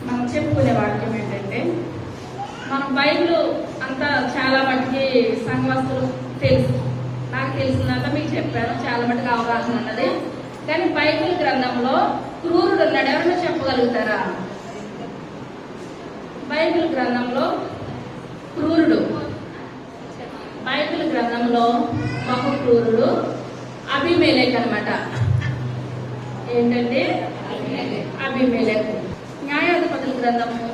మనం చెప్పుకునే వాక్యం ఏంటంటే, మనం బైబిల్ అంతా చాలా మటుకి సంఘవస్తులు తెలుసు, నాకు తెలిసిందంతా మీకు చెప్పాను, చాలా మటుకు అవగాహన ఉన్నది. కానీ బైబిల్ గ్రంథంలో క్రూరుడు ఉన్నాడు, ఎవరైనా చెప్పగలుగుతారా? బైబిల్ గ్రంథంలో క్రూరుడు, బైబిల్ గ్రంథంలో బహు క్రూరుడు అబీమెలెకు అన్నమాట. ఏంటంటే అబీమెలెకు. న్యాయాధిపతుల గ్రంథము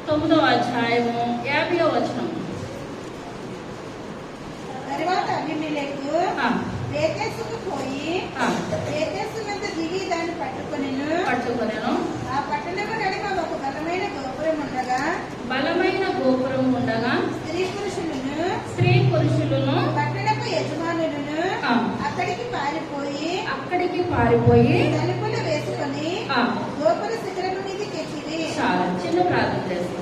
9వ అధ్యాయము 50వ వచనం. తరువాత అబీమెలెకు బేతేసుకు పోయి బేతేసు వద్ద దిగి దాన్ని పట్టుకొనెను. ఆ పట్టణము నడుమ ఒక బలమైన గోపురం ఉండగా స్త్రీ పురుషులను పట్టణపు యజమానులను అక్కడికి పారిపోయి తలుపులు వేసుకొని గోపుర శిఖరం మీదకి ఎక్కిరి. చాలా చిన్న ప్రార్థన చేస్తున్నాం.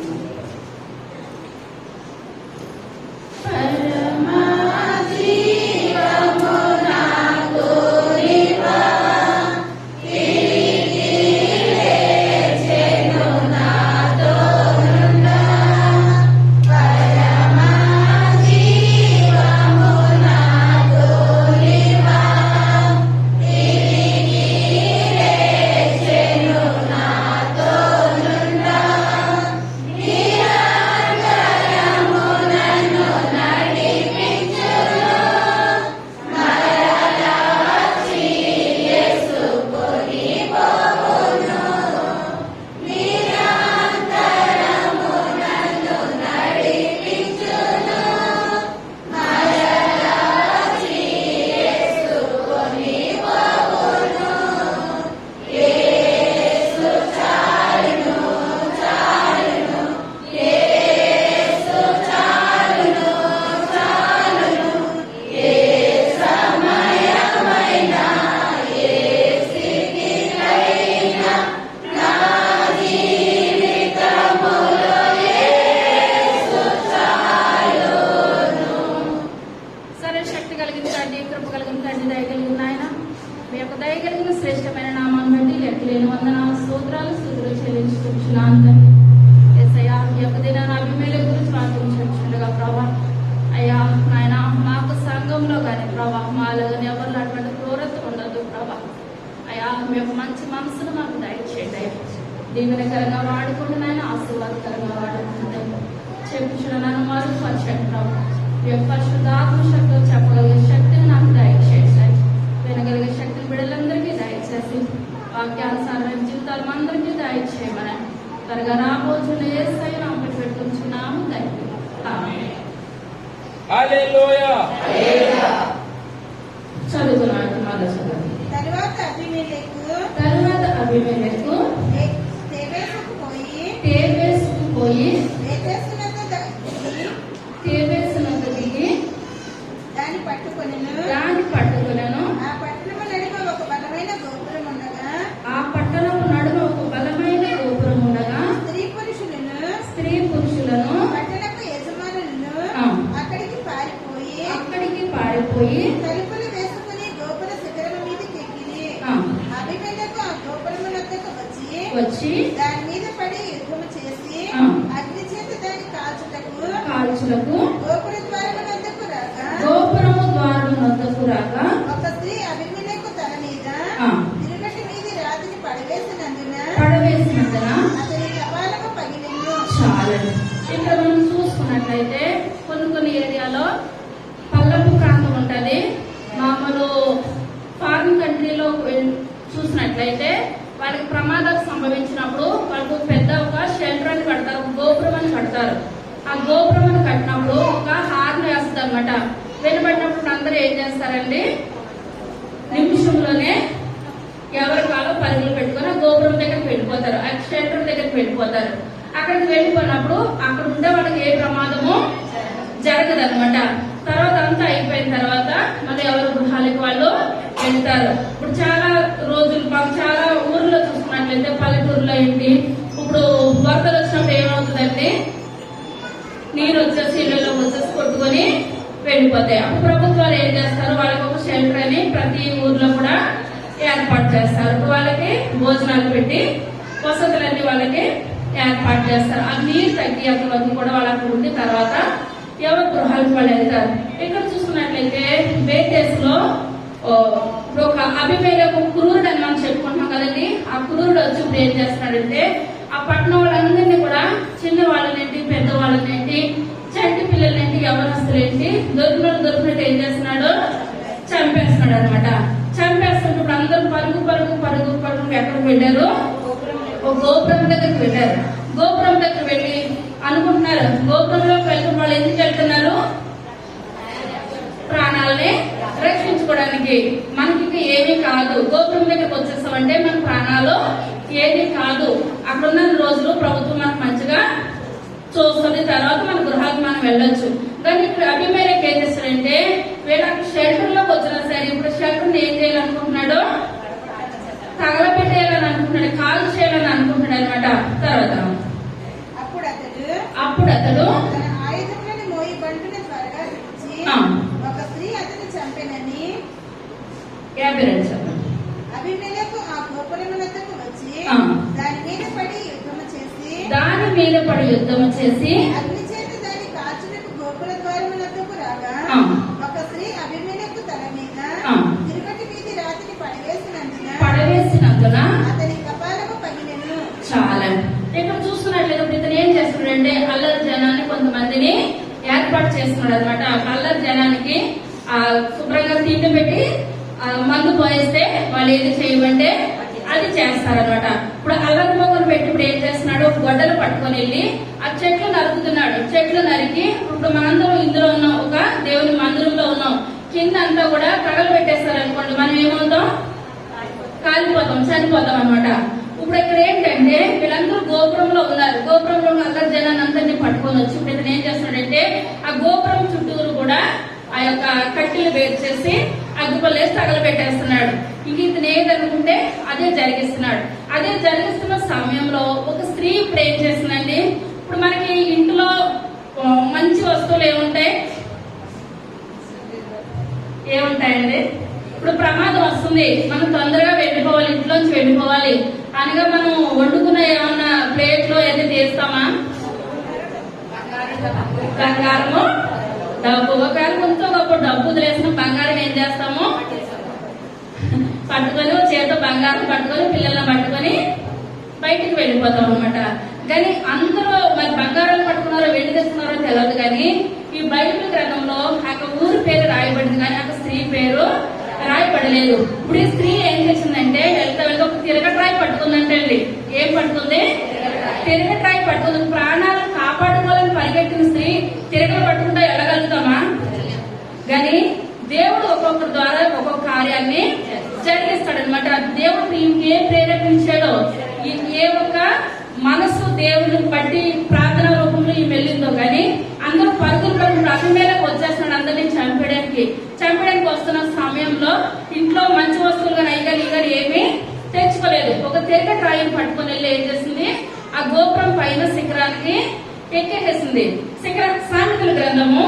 శ్రేష్టమైన నామాన్ని బట్టి లెక్కలేని వందనాలు స్తోత్రాలు స్తుతులు చెల్లించుకుంటున్నాను. యేసయ్యా, ఈ యొక్క దినాన్ని అబీమెలెకు గురించి ప్రార్థించుండగా ప్రభా, అయ్యా నాయన మాకు సంఘంలో కానీ ప్రభా మాలో కానీ ఎవరిలో అటువంటి క్రూరత్వం ఉండదు ప్రభా. అయ్యా మీ యొక్క మంచి మనసును మాకు దయచేయండి. దీవెనకరంగా వాడుకుంటూ నాయన ఆశీర్వాదకరంగా వాడుకుంటే చెప్పుచున్న నన్ను మరుగుపరచండి ప్రభా. మీ యొక్క పరిశుద్ధాత్మ శక్తితో చెప్పగలిగే శక్తిని నాకు దయచేయండి. వినగలిగే శక్తిని బిడ్డలందరికీ దయచేసి వాక్యానుసారమైన జీవితాలు అందరికీ దయచేయమని త్వరగా రాబోతున్న యేసయ్య నామమున పెట్టుకుంటున్నాము తండ్రి. ఆమేన్. హల్లెలూయా. చదువుతున్నాను మొదటి. తరువాత అబీమెలెకు తేబేసుకు పోయి తేబేసు వద్ద దిగి దాన్ని పట్టుకొనెను. ఆ పట్టణము నడుమ ఒక బలమైన గోపురం ఉండగా స్త్రీ పురుషులను పట్టణపు యజమానులను అక్కడికి పారిపోయి తలుపులు వేసుకుని గోపుర శిఖరం మీదకి ఎక్కిరి. అబీమెలెకు ఆ గోపురము వద్దకు వచ్చి దాని మీద పడి యుద్ధము చేసి అగ్ని చేత దాన్ని కాల్చుటకు గోపురము ద్వారము వద్దకు రాగా ఒక స్త్రీ అబీమెలెకు తల మీద తిరుగటి మీది రాతిని పడవేసినందున అతని కపాలము పగిలెను. చాలండి. ఇక్కడ మనం చూసుకున్నట్లయితే కొన్ని ఏరియాలో పల్లపు ప్రాంతం ఉంటది. మామూలు ఫారిన్ కంట్రీలో చూసినట్లయితే వాళ్ళకి ప్రమాదాలు సంభవించినప్పుడు వాళ్ళకు పెద్ద ఒక షెల్టర్ అని కడతారు, గోపురం అని కడతారు. ఆ గోపురం అని కట్టినప్పుడు ఒక హార్న్ వేస్తుంది అనమాట. వినబడినప్పుడు అందరూ ఏం చేస్తారండి, నిమిషంలోనే ఎవరి కాలో పరుగులు పెట్టుకుని ఆ గోపురం దగ్గరికి వెళ్ళిపోతారు, ఆ షెల్టర్ దగ్గరికి వెళ్ళిపోతారు. అక్కడికి వెళ్ళిపోయినప్పుడు అక్కడ ఉండే వాళ్ళకి ఏ ప్రమాదము జరగదు అనమాట. తర్వాత అంతా అయిపోయిన తర్వాత మళ్ళీ ఎవరు గృహాలకు వాళ్ళు వెళ్తారు. ఇప్పుడు చాలా రోజులు చాలా ఊర్లో చూసుకున్నట్లయితే పల్లెటూరులో ఏంటి, ఇప్పుడు వరదలు వచ్చినప్పుడు ఏమవుతుందండి, నీరు వచ్చేసి ఇళ్లలో వచ్చేసి కొట్టుకొని వెళ్ళిపోతాయి. అప్పుడు ప్రభుత్వాలు ఏం చేస్తారు, వాళ్ళకి ఒక షెల్టర్ అని ప్రతి ఊర్లో కూడా ఏర్పాటు చేస్తారు. వాళ్ళకి భోజనాలు పెట్టి వసతులన్నీ వాళ్ళకి ఏర్పాటు చేస్తారు. ఆ నీరు తగ్గి అంతవరకు కూడా వాళ్ళకి ఉండి తర్వాత ఎవరు గృహాలకు వాళ్ళు వెళ్తారు. ఇక్కడ చూసుకున్నట్లయితే బేతేసులో ఒక అభిమేలకు క్రూరుడు అని మనం చెప్పుకుంటున్నాం కదండి. ఆ క్రూరుడు వచ్చి ఇప్పుడు ఏం చేస్తున్నాడంటే ఆ పట్టణం వాళ్ళందరినీ కూడా చిన్న వాళ్ళనేంటి పెద్ద వాళ్ళనేంటి చంటి పిల్లలేంటి యవనస్తులేంటి దొరికినట్టు ఏం చేస్తున్నాడు, చంపేస్తున్నాడు అనమాట. చంపేస్తున్నప్పుడు అందరూ పరుగు పరుగు పరుగు పరుగు ఎక్కడికి వెళ్ళారు, ఒక గోపురం దగ్గరికి వెళ్ళారు. గోపురం దగ్గర వెళ్ళి అనుకుంటున్నారు గోపురంలోకి వెళ్తున్న వాళ్ళు ఎందుకు వెళ్తున్నారు, ప్రాణాలని రక్షించుకోవడానికి. మనకి ఇంకా ఏమీ కాదు, గోపురం దగ్గరకు వచ్చేస్తామంటే మన ప్రాణాలు ఏమీ కాదు. అక్కడున్న రోజులు ప్రభుత్వం మనకు మంచిగా చూస్తుంది, తర్వాత మన గృహాలకు మనం వెళ్ళొచ్చు. కానీ ఇక్కడ అభిమేలకు ఏం చేస్తాడంటే వీళ్ళు అక్కడ షెల్టర్ లోకి వచ్చినా సరే ఇప్పుడు షెల్టర్ ఏం చేయాలనుకుంటున్నాడు, తగలబెట్టేయాలని అనుకుంటున్నాడు, కాల్ చేయాలని అనుకుంటున్నాడు అనమాట. తర్వాత అప్పుడు అతడు తన ఆయుధములను మోయి బంటును త్వరగా పిలిచి ఒక స్త్రీ అతన్ని చంపెనని 52 అభిమేలకు ఆ గోపురమునద్దకు వచ్చి దాని మీద పడి యుద్ధము చేసి అగ్ని చేత దాని కాచునకు గోపుర ద్వారమునద్దకు రాగా ఒక స్త్రీ అభిమేలకు తల మీద తిరుగటి వీధి రాతిని పడవేసినందున అతని కపాలము పగిలెను. చాలా ఇక్కడ చూస్తున్నట్లయితే ఇతను ఏం చేస్తున్నాడంటే అల్లరి జనాన్ని కొంతమందిని ఏర్పాటు చేస్తున్నాడు అనమాట. అల్లరి జనానికి శుభ్రంగా తిండి పెట్టి మందు పోయేస్తే వాళ్ళు ఏది చేయమంటే అది చేస్తారనమాట. ఇప్పుడు అల్లరి మొగలు పెట్టి ఇప్పుడు ఏం చేస్తున్నాడు, గొడ్డలు పట్టుకొని వెళ్ళి ఆ చెట్లు నరుకుతున్నాడు. చెట్లు నరికి ఇప్పుడు మనందరం ఇందులో ఉన్నాం, ఒక దేవుని మందిరంలో ఉన్నాం, కింద అంతా కూడా తగలు పెట్టేస్తారు అనుకోండి, మనం ఏమవుతాం, కాలిపోతాం, చనిపోతాం అనమాట. ఇప్పుడు ఇక్కడ ఏంటంటే వీళ్ళందరూ గోపురంలో ఉన్నారు, గోపురంలో ఉన్న అందరి జనాన్ని అందరినీ పట్టుకొని వచ్చి ఇప్పుడు ఇతను ఏం చేస్తున్నాడంటే ఆ గోపురం చుట్టూరు కూడా ఆ యొక్క కట్టెలు వేరు చేసి అగ్గిపల్లేసి తగలబెట్టేస్తున్నాడు. ఇంక ఇతను ఏదనుకుంటే అదే జరిగిస్తున్నాడు. అదే జరిగిస్తున్న సమయంలో ఒక స్త్రీ ఇప్పుడు ఏం చేస్తుందండి, ఇప్పుడు మనకి ఇంట్లో మంచి వస్తువులు ఏముంటాయండి, ఇప్పుడు ప్రమాదం వస్తుంది, మనం తొందరగా వెళ్ళిపోవాలి, ఇంట్లోంచి వెళ్ళిపోవాలి అనగా మనం వండుకున్న ఏమన్నా ప్లేట్లో ఏది తీస్తామా, బంగారము డబ్బు, ఒకవేళ కొంచెం గొప్ప డబ్బు వదిలేసిన బంగారం ఏం చేస్తాము, పట్టుకొని చేత బంగారం పట్టుకొని పిల్లల్ని పట్టుకొని బయటికి వెళ్ళిపోతాం అనమాట. కానీ అందరూ మరి బంగారాలు పట్టుకున్నారో వెండి తెచ్చుకున్నారో తెలియదు, కానీ ఈ బైబిల్ గ్రంథంలో ఆ ఊరి పేరు రాయబడింది కానీ ఆ స్త్రీ పేరు రాయబడలేదు. ఇప్పుడు ఈ స్త్రీ ఏం చేసిందంటే వెళ్తా వెళ్తా ఒక తిరగట్రాయి పట్టుకుందంటే అండి, ఏం పట్టుకుంది, తిరగట్రాయి పట్టుకుంది. ప్రాణాలను కాపాడుకోవాలని పరిగెట్టిన స్త్రీ తిరగలు పట్టుకుంటా వెళ్ళగలుగుతామా? కానీ దేవుడు ఒక్కొక్కరి ద్వారా ఒక్కొక్క కార్యాన్ని జరిగిస్తాడనమాట. దేవుడు ఏ ప్రేరేపించాడో, ఏ ఒక్క మనసు దేవుని బట్టి ప్రార్థన రూపంలో ఈ వెళ్ళిందో, కానీ అందరూ పరుగులు పరుగులు అభిమేలకు వచ్చేస్తున్నాడు అందరినీ చంపడానికి వస్తున్న సమయంలో ఇంట్లో మంచి వస్తువులు కానీ అయ్యి ఏమీ తెచ్చుకోలేదు. ఒక తిరగ ట్రాయిని పట్టుకుని వెళ్ళి ఏం చేసింది, ఆ గోపురం పైన శిఖరానికి ఎక్కేసేసింది. సామెతల గ్రంథము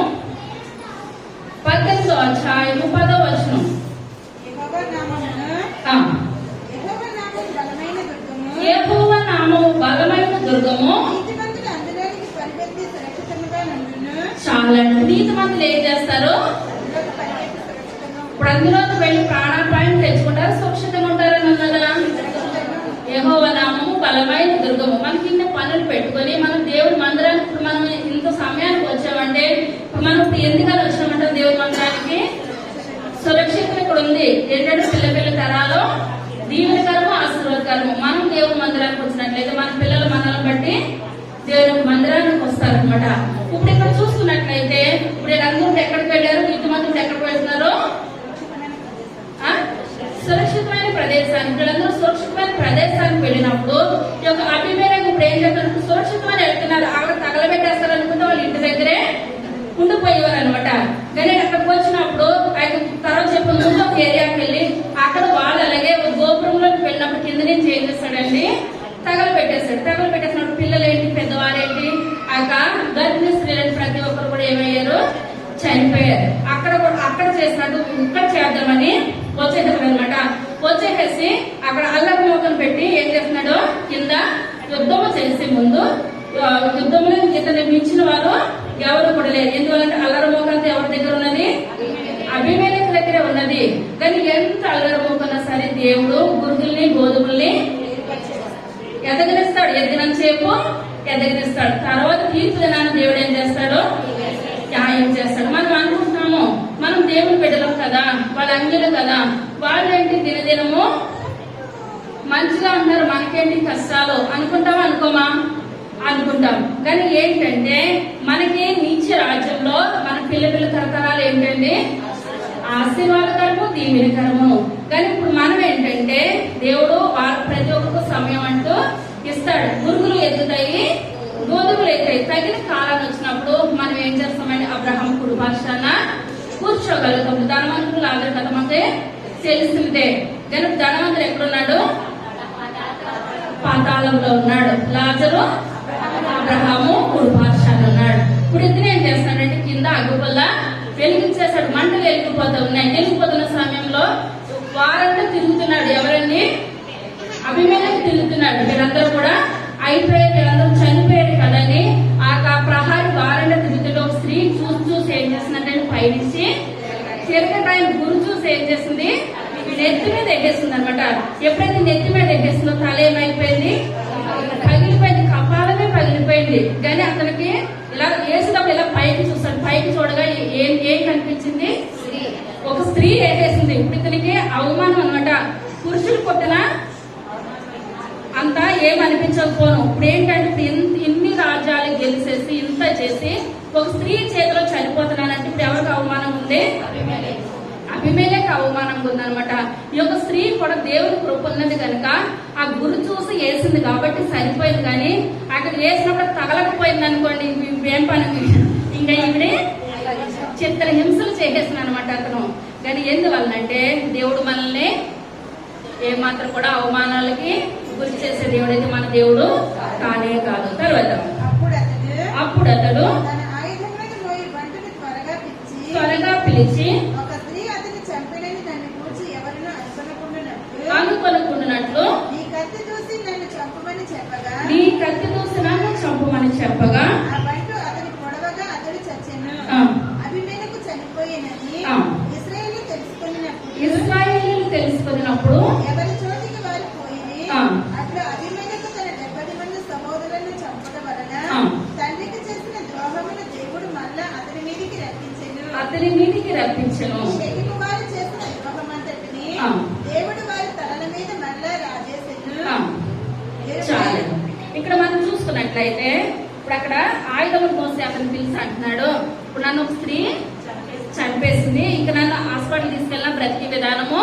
18వ అధ్యాయము 10వ వచనం. యెహోవా నామము బలమైన దుర్గము, చాలా నీతిమంతులు ఏం చేస్తారు, ఇప్పుడు అందులోకి వెళ్ళి ప్రాణాపాయం తెచ్చుకుంటారు, సురక్షితంగా ఉంటారని అన్నదా. యెహోవా నామము బలమైన దుర్గము. మనకి ఇన్ని పనులు పెట్టుకొని మనం దేవుడి మందిరానికి ఇప్పుడు మనం ఇంత సమయానికి వచ్చామంటే మనం ఇప్పుడు ఎందుకని వచ్చినామంటే దేవుడి మందిరానికి సురక్షితం ఇక్కడ ఉంది. ఏంటంటే పిల్ల తరాలు దీవెనకరము ఆశీర్వాదకరము. మనం దేవుడి మందిరానికి వచ్చినట్లయితే మన పిల్లలు మనల్ని బట్టి దేవుడి మందిరానికి వస్తారనమాట. ఇప్పుడు ఇక్కడ చూసుకున్నట్లయితే ఇప్పుడు వీళ్ళందరూ ఎక్కడికి వెళ్ళారు, ఇంతమంది ఎక్కడికి వెళ్తున్నారు, సురక్షితమైన ప్రదేశానికి. వీళ్ళందరూ సురక్షితమైన ప్రదేశానికి వెళ్ళినప్పుడు ఈ యొక్క అభిమేలకు ఇప్పుడు ఏం చేస్తారు, సురక్షితమైన వెళ్తున్నారు, అక్కడ తగలబెట్టేస్తారు అనుకుంటే వాళ్ళు ఇంటి దగ్గరే ఉండిపోయేవారు అనమాట. కానీ అక్కడికి వచ్చినప్పుడు ఆయన తర్వాత చెప్పిన ముందు ఒక ఏరియాకి వెళ్ళి అక్కడ వాళ్ళు అలాగే గోపురంలోకి వెళ్ళినప్పుడు కింద నుంచి ఏం చేస్తాడండి, తగలబెట్టేసినప్పుడు పిల్లలేంటి పెద్దవారేంటి ఆ గర్భిణీ స్త్రీలని ప్రతి ఒక్కరు కూడా ఏమయ్యారు, చనిపోయారు. అక్కడ చేసినట్టు ఇక్కడ చేద్దామని వచ్చేటప్పుడు అనమాట. వచ్చేసి అక్కడ అల్లరి మోకను పెట్టి ఏం చేస్తున్నాడు, కింద యుద్ధము చేసే ముందు యుద్ధంలో ఇతన్ని మించిన వారు ఎవరు కూడా లేరు. ఎందువల్లంటే అల్లరి మోకంతా ఎవరి దగ్గర ఉన్నది, అభిమేలకి దగ్గరే ఉన్నది. కానీ ఎంత అల్లరి మోకన్నా సరే దేవుడు గురుగుల్ని గోధుమల్ని ఎదగనిస్తాడు, ఎదిగినంతసేపు ఎదగనిస్తాడు. తర్వాత తీర్పు దినాన్ని దేవుడు ఏం చేస్తాడు, న్యాయం చేస్తాడు. మనం అనుకుంటున్నాము మనం దేవుని బిడ్డలం కదా, వాళ్ళ అంజలు కదా, వాళ్ళేంటి దినదినము మంచిగా ఉన్నారు, మనకేంటి కష్టాలు అనుకుంటామా అనుకోమా, అనుకుంటాం. కానీ ఏంటంటే మనకి నిత్య రాజ్యంలో మన పిల్ల తరతరాలు ఏంటంటే ఆశీర్వాదకరము దీవెనకరము. కానీ ఇప్పుడు మనం ఏంటంటే దేవుడు వాళ్ళ ప్రతి ఒక్కరికి సమయం అంటూ ఇస్తాడు. గురుగులు ఎత్తుతాయి, గోధుమలు ఎత్తాయి. తగిన కాలం వచ్చినప్పుడు మనం ఏం చేస్తామంటే అబ్రహాం కుటుంబాన కూర్చోగలుగుతాం. ధనవంతుడు లాజరు కథ మనకి తెలిసిందే. కానీ ధనవంతుడు ఎక్కడున్నాడు, పాతాళంలో ఉన్నాడు. లాజరు అబ్రహాము కుటుంబాన ఉన్నాడు. ఇప్పుడు ఇతను ఏం చేస్తాడంటే కింద అగ్గిపుల్ల వెలిగించేశాడు. మంటలు వెలిగిపోతూ ఉన్నాయి. వెలిగిపోతున్న సమయంలో వారంతా తిరుగుతున్నాడు. ఎవరండి, అభిమేలకి తిరుగుతున్నాడు. వీళ్ళందరూ కూడా అయిపోయారు, వీళ్ళందరూ చనిపోయారు కదండి. ఆ ప్రహారి వారంతా తిరుగుతుంటే ఒక స్త్రీ చూసి ఏం చేస్తుందంటే పైనుంచి తిరగటాయన గురు చూసి ఏం చేస్తుంది, నెత్తి మీద ఎగ్గేస్తుంది అనమాట. ఎప్పుడైతే నెత్తి మీద ఎగ్గేస్తుందో తల ఏమైపోయింది, పగిలిపోయింది, కపాలమే పగిలిపోయింది. కానీ అతనికి ఇలా వేసేటప్పుడు ఇలా పైకి చూస్తాడు. పైకి చూడగా ఏం కనిపించింది, ఒక స్త్రీ వేసేసింది. ఇప్పుడు ఇతనికి అవమానం అనమాట. పురుషులు కొట్టిన అంతా ఏమనిపించకపోను. ఇప్పుడు ఏంటంటే ఇన్ని రాజ్యాలు గెలిచేసి ఇంత చేసి ఒక స్త్రీ చేతిలో చనిపోతున్నానంటే ఇప్పుడు ఎవరికి అవమానం ఉంది, అభిమేలకి అవమానంగా ఉందనమాట. ఈ యొక్క స్త్రీ కూడా దేవుని కృప ఉన్నది కనుక ఆ గురు చూసి వేసింది కాబట్టి సరిపోయింది. కానీ అక్కడ వేసినప్పుడు తగలకపోయింది అనుకోండి, ఏం పని, ఇంకా ఈవిడే చిత్రహింసలు చేసేసింది అనమాట అతను. కానీ ఎందువల్లంటే దేవుడు మనల్ని ఏమాత్రం కూడా అవమానాలకి గురి చేసే దేవుడు అయితే మన దేవుడు కానే కాదు. తర్వాత అప్పుడు అతడు త్వరగా పిలిచి అనుకొనుకున్నట్లు నీ కత్తి దూసి నన్ను చంపమని చెప్పగా అతని పొడవగా అతడు చచ్చెను. అభిమేలకు చనిపోయినది ఇశ్రాయేలీయులు తెలుసుకున్నప్పుడు ఎవరి చోటికి వారు పోయి అట్లా అభిమేలకు తన 70 మంది సహోదరులను చంపడం వలన తండ్రికి చేసిన ద్రోహమును దేవుడు మళ్ళా అతని మీదికి రప్పించెను. శెకెము వారు చేసిన ద్రోహమంతటిని దేవుడు వారి తలల మీద మళ్ళా రాజేసెను. చాలు. ఇక్కడ మనం చూసుకున్నట్లయితే ఇప్పుడు అక్కడ ఆయుధములు మోసి అతను పిలిచి అంటున్నాడు, ఇప్పుడు నన్ను ఒక స్త్రీ చంపేసింది, ఇంకా నన్ను హాస్పిటల్ తీసుకెళ్ళిన బ్రతికే విధానము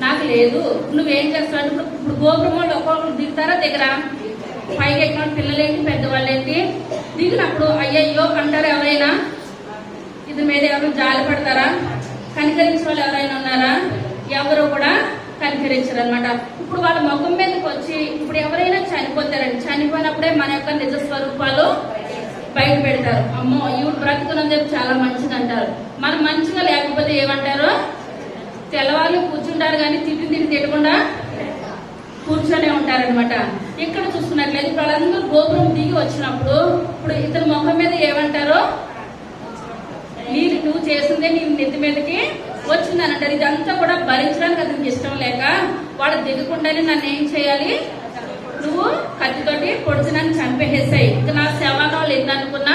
నాకు లేదు. నువ్వేం చేస్తావు? ఇప్పుడు గోపురంలో ఒక్కొక్కరు దిగుతారా, దగ్గర పైకి ఎక్కిన పిల్లలేంటి పెద్దవాళ్ళేంటి దిగినప్పుడు అయ్యయ్యో అంటారు ఎవరైనా, ఇది మీద ఎవరు జాలి పడతారా, కనికరించిన వాళ్ళు ఎవరైనా ఉన్నారా? ఎవరు కూడా కనికరించారు అనమాట. ఇప్పుడు వాళ్ళ ముఖం మీదకి వచ్చి ఇప్పుడు ఎవరైనా చనిపోతారండి, చనిపోయినప్పుడే మన యొక్క నిజ స్వరూపాలు బయట పెడతారు. అమ్మో ఈవిడ బ్రతుకున్నది చాలా మంచిది అంటారు. మనం మంచిగా లేకపోతే ఏమంటారు, తెల్లవాళ్ళు కూర్చుంటారు కానీ తిరిగి తిట్టకుండా కూర్చొనే ఉంటారనమాట. ఇక్కడ చూసుకున్నట్లయితే ఇప్పుడు వాళ్ళందరూ గోపురం దిగి వచ్చినప్పుడు ఇప్పుడు ఇతని ముఖం మీద ఏమంటారు, నువ్వు చేసిందే నీ నెత్తి మీదకి వచ్చిందని అంటారు. ఇదంతా కూడా భరించడానికి అతనికి ఇష్టం లేక వాడు దిగకుండానే నన్ను ఏం చేయాలి, నువ్వు కత్తితోటి పొడిచి నన్ను చంపేసేసాయి, ఇక నా శవాలో లేదనుకున్నా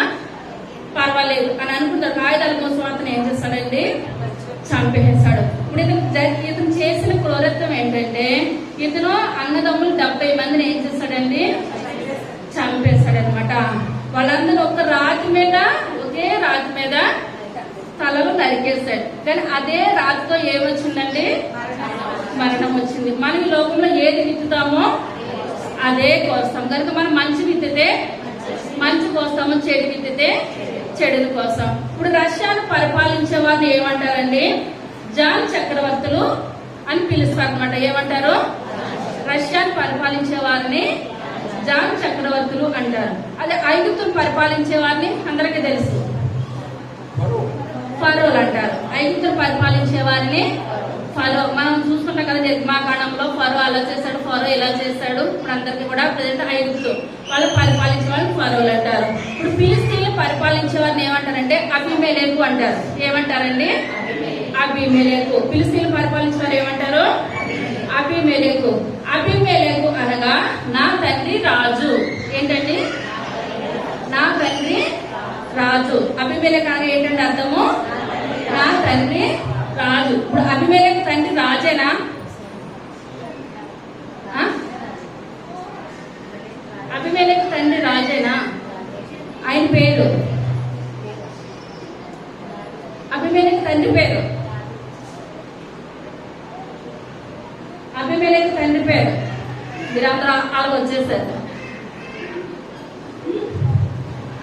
పర్వాలేదు అని అనుకుంటారు. ఆయుధాల కోసం అతను ఏం చేస్తాడండి, చంపేసాడు. ఇప్పుడు ఇతను చేసిన క్రూరత్వం ఏంటంటే ఇతను అన్నదమ్ములు 70 మందిని ఏం చేస్తాడండి, చంపేశాడనమాట. వాళ్ళందరూ ఒకే రాతి మీద తలలు నరికేశాడు. కానీ అదే రాతితో ఏమొచ్చిందండి, మరణం వచ్చింది. మనం ఈ లోకంలో ఏది విత్తుతామో అదే కోస్తాం కనుక మనం మంచి విత్తితే మంచి కోస్తాము, చెడు విత్తితే చెడుని కోస్తాం. ఇప్పుడు రష్యాను పరిపాలించే వారిని ఏమంటారండి, జాన్ చక్రవర్తులు అని పిలుస్తారు అనమాట. ఏమంటారు, రష్యాను పరిపాలించే వారిని జాన్ చక్రవర్తులు అంటారు. అదే ఐగుప్తును పరిపాలించే వారిని అందరికీ తెలుసు, ఫరోలు అంటారు. ఐగుప్తును పరిపాలించే వారిని ఫరో మనం చూసుకుంటాం కదా నిర్మాకాండంలో ఫరో అలా చేశాడు, ఫరో ఇలా చేశాడు. ఇప్పుడు అందరికి కూడా ప్రజెంట్ ఐగుప్తు వాళ్ళు పరిపాలించే వాళ్ళు ఫరోలు అంటారు. ఇప్పుడు ఫిలిస్తీన్లు పరిపాలించే వారిని ఏమంటారంటే అబీమెలెకు అంటారు. ఏమంటారండి? అబీమెలెకు. ఫిలిస్తీన్లు పరిపాలించే వారు ఏమంటారు? అబీమెలెకు. అబీమెలెకు అనగా నా తండ్రి రాజు. ఏంటండి? నా తండ్రి రాజు. అబీమెలెకు అనగా ఏంటంటే అర్థము? నా తండ్రి రాజు. ఇప్పుడు అబీమెలెకు తండ్రి రాజేనా? అబీమెలెకు తండ్రి రాజేనా? ఆయన పేరు అబీమెలెకు తండ్రి పేరు అబీమెలెకు తండ్రి పేరు మీరందరూ అలాగ వచ్చేసారు.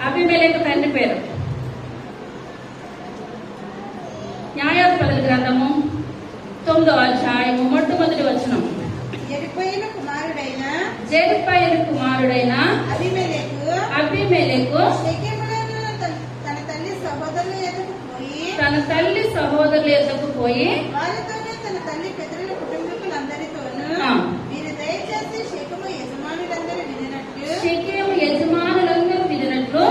అబీమెలెకు తండ్రి పేరు న్యాయాధిపతుల గ్రంథము 9వ అధ్యాయము మొట్టమొదటి వచనం. జెరుబ్బయలు కుమారుడైన అబీమెలెకు షెకెములో తన తల్లి సహోదరుల యొద్దకు పోయి వారితోనే తన తల్లి పితరుల కుటుంబీకులందరితోనూ మీరు దయచేసి షెకెము యజమానులందరూ వినినట్లు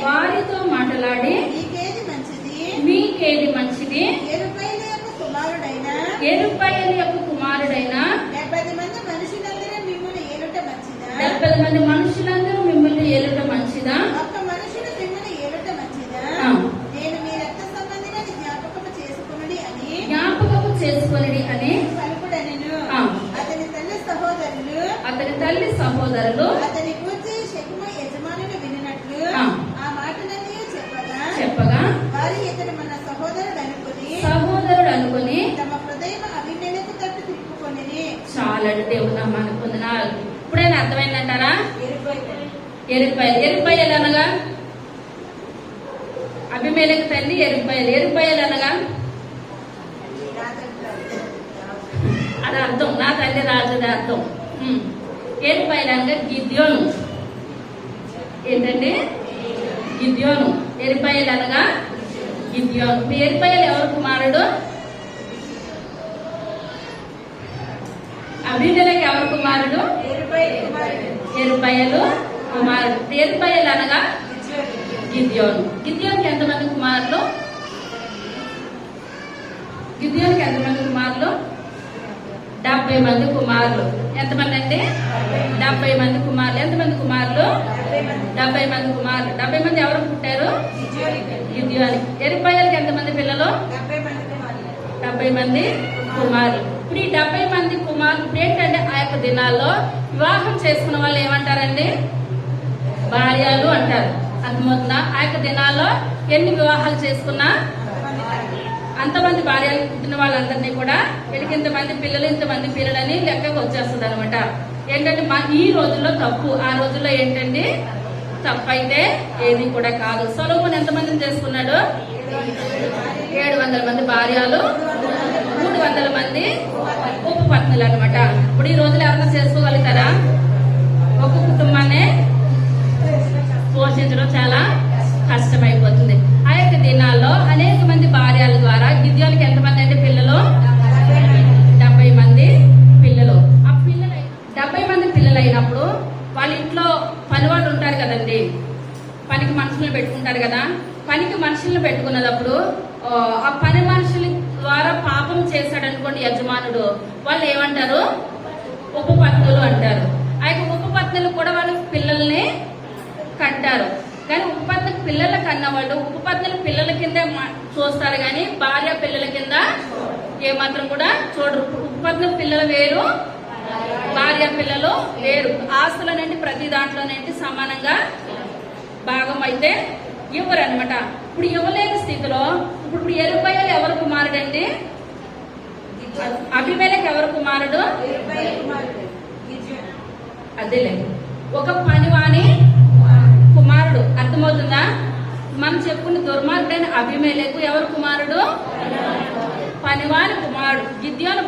వారితో మాట్లాడి మీకేది మంచిది యెరుబ్బయలు యొక్క కుమారుడైన 70 మంది మనుషులందరూ మిమ్మల్ని ఏలుట మంచిదా? ఒక్క మనుషుడు మిమ్మల్ని ఏలుట మంచిదా? నేను మీ రక్త సంబంధిగా జ్ఞాపకము చేసుకొనిడి అని పలుకుడనెను. అతని తల్లి సహోదరులు అతని గూర్చి షెకెము యజమానులు వినినట్లు ఆ మాటలన్నీ చెప్పగా వారు ఇతడు మన సహోదరుడు అనుకుని తమ హృదయం అబీమెలెకు తట్టు తిప్పుకొనిరి. చాలండి. దేవుడు నామాన్ని పొందనాలు. ఇప్పుడైనా అర్థమైందంటారా? ఎరుబ్బయలు అనగా అబీమెలెకు తల్లి ఎరుబ్బయలు అనగా అది అర్థం. నా తల్లి రాజుది అర్థం. ఎరుబ్బయలు అనగా గిద్యోను. ఏంటండి? గిద్యోను. ఎరుబ్బయలు అనగా గిద్యోను. ఎరుబ్బయలు ఎవరు కుమారుడు? అబీమెలెకు ఎవరు కుమారుడు? ఎరుబ్బయలు కుమారుడు. ఎరుబ్బయలు అనగా గిద్యోను. గిద్యోనుకి ఎంతమంది కుమారులు? 70 మంది కుమారులు. ఎంతమంది అంటే 70 మంది కుమారులు. ఎంతమంది కుమారులు? 70 మంది కుమారులు. 70 మంది ఎవరు పుట్టారు? గిద్యోనికి. ఎరుబ్బయలకి ఎంతమంది పిల్లలు? 70 మంది కుమారులు. ఇప్పుడు ఈ 70 మంది కుమారులు ఏంటంటే ఆ యొక్క దినాల్లో వివాహం చేసుకున్న వాళ్ళు ఏమంటారండి? భార్యలు అంటారు. అర్థమవుతుందా? ఆ యొక్క దినాల్లో ఎన్ని వివాహాలు చేసుకున్నా అంతమంది భార్యలు పుట్టిన వాళ్ళందరినీ కూడా వీళ్ళకి ఇంతమంది పిల్లలని లెక్కకు వచ్చేస్తుంది అనమాట. ఏంటంటే ఈ రోజుల్లో తప్పు, ఆ రోజుల్లో ఏంటండి తప్పు అయితే ఏది కూడా కాదు. సొలొమోను ఎంతమందిని చేసుకున్నాడు? 700 మంది భార్యలు, 300 మంది ఉపపత్నులు అనమాట. ఇప్పుడు ఈ రోజులు ఎవరైనా చేసుకోగలుగుతారా? ఒక కుటుంబాన్ని పోషించడం చాలా కష్టమైపోతుంది. ఆ యొక్క దినాల్లో అనేక మంది భార్యల ద్వారా గిద్యోనికి ఎంతమంది అంటే పిల్లలు? 70 మంది పిల్లలు. ఆ పిల్లలు 70 మంది పిల్లలు అయినప్పుడు వాళ్ళ ఇంట్లో పనివాళ్ళు ఉంటారు కదండి, పనికి మనుషులను పెట్టుకుంటారు కదా. పనికి మనుషులను పెట్టుకున్నప్పుడు ఆ పని మనుషుల ద్వారా పాపం చేశాడనుకోండి యజమానుడు, వాళ్ళు ఏమంటారు? ఉపపత్నులు అంటారు. ఆ యొక్క ఉపపత్నులు కూడా వాళ్ళు పిల్లల్ని కంటారు. కానీ ఉపపత్నికి పిల్లల కన్నా వాళ్ళు ఉపపత్నుల పిల్లల కింద చూస్తారు కానీ భార్య పిల్లల కింద ఏమాత్రం కూడా చూడరు. ఉపపత్నుల పిల్లలు వేరు, భార్య పిల్లలు వేరు. ఆస్తులనేంటి ప్రతి దాంట్లోనేంటి సమానంగా భాగం అయితే ఇవ్వరు అనమాట. ఇప్పుడు ఇవ్వలేని స్థితిలో ఇప్పుడు ఎరుబ్బయలు ఎవరు కుమారుడండి? అబీమెలెకు ఎవరు కుమారుడు? అదేలే, ఒక పనివాని కుమారుడు. అర్థమవుతుందా? మనం చెప్పుకున్న దుర్మార్గుడైన అబీమెలెకు ఎవరు కుమారుడు? పనివాని కుమారుడు. గిద్యోను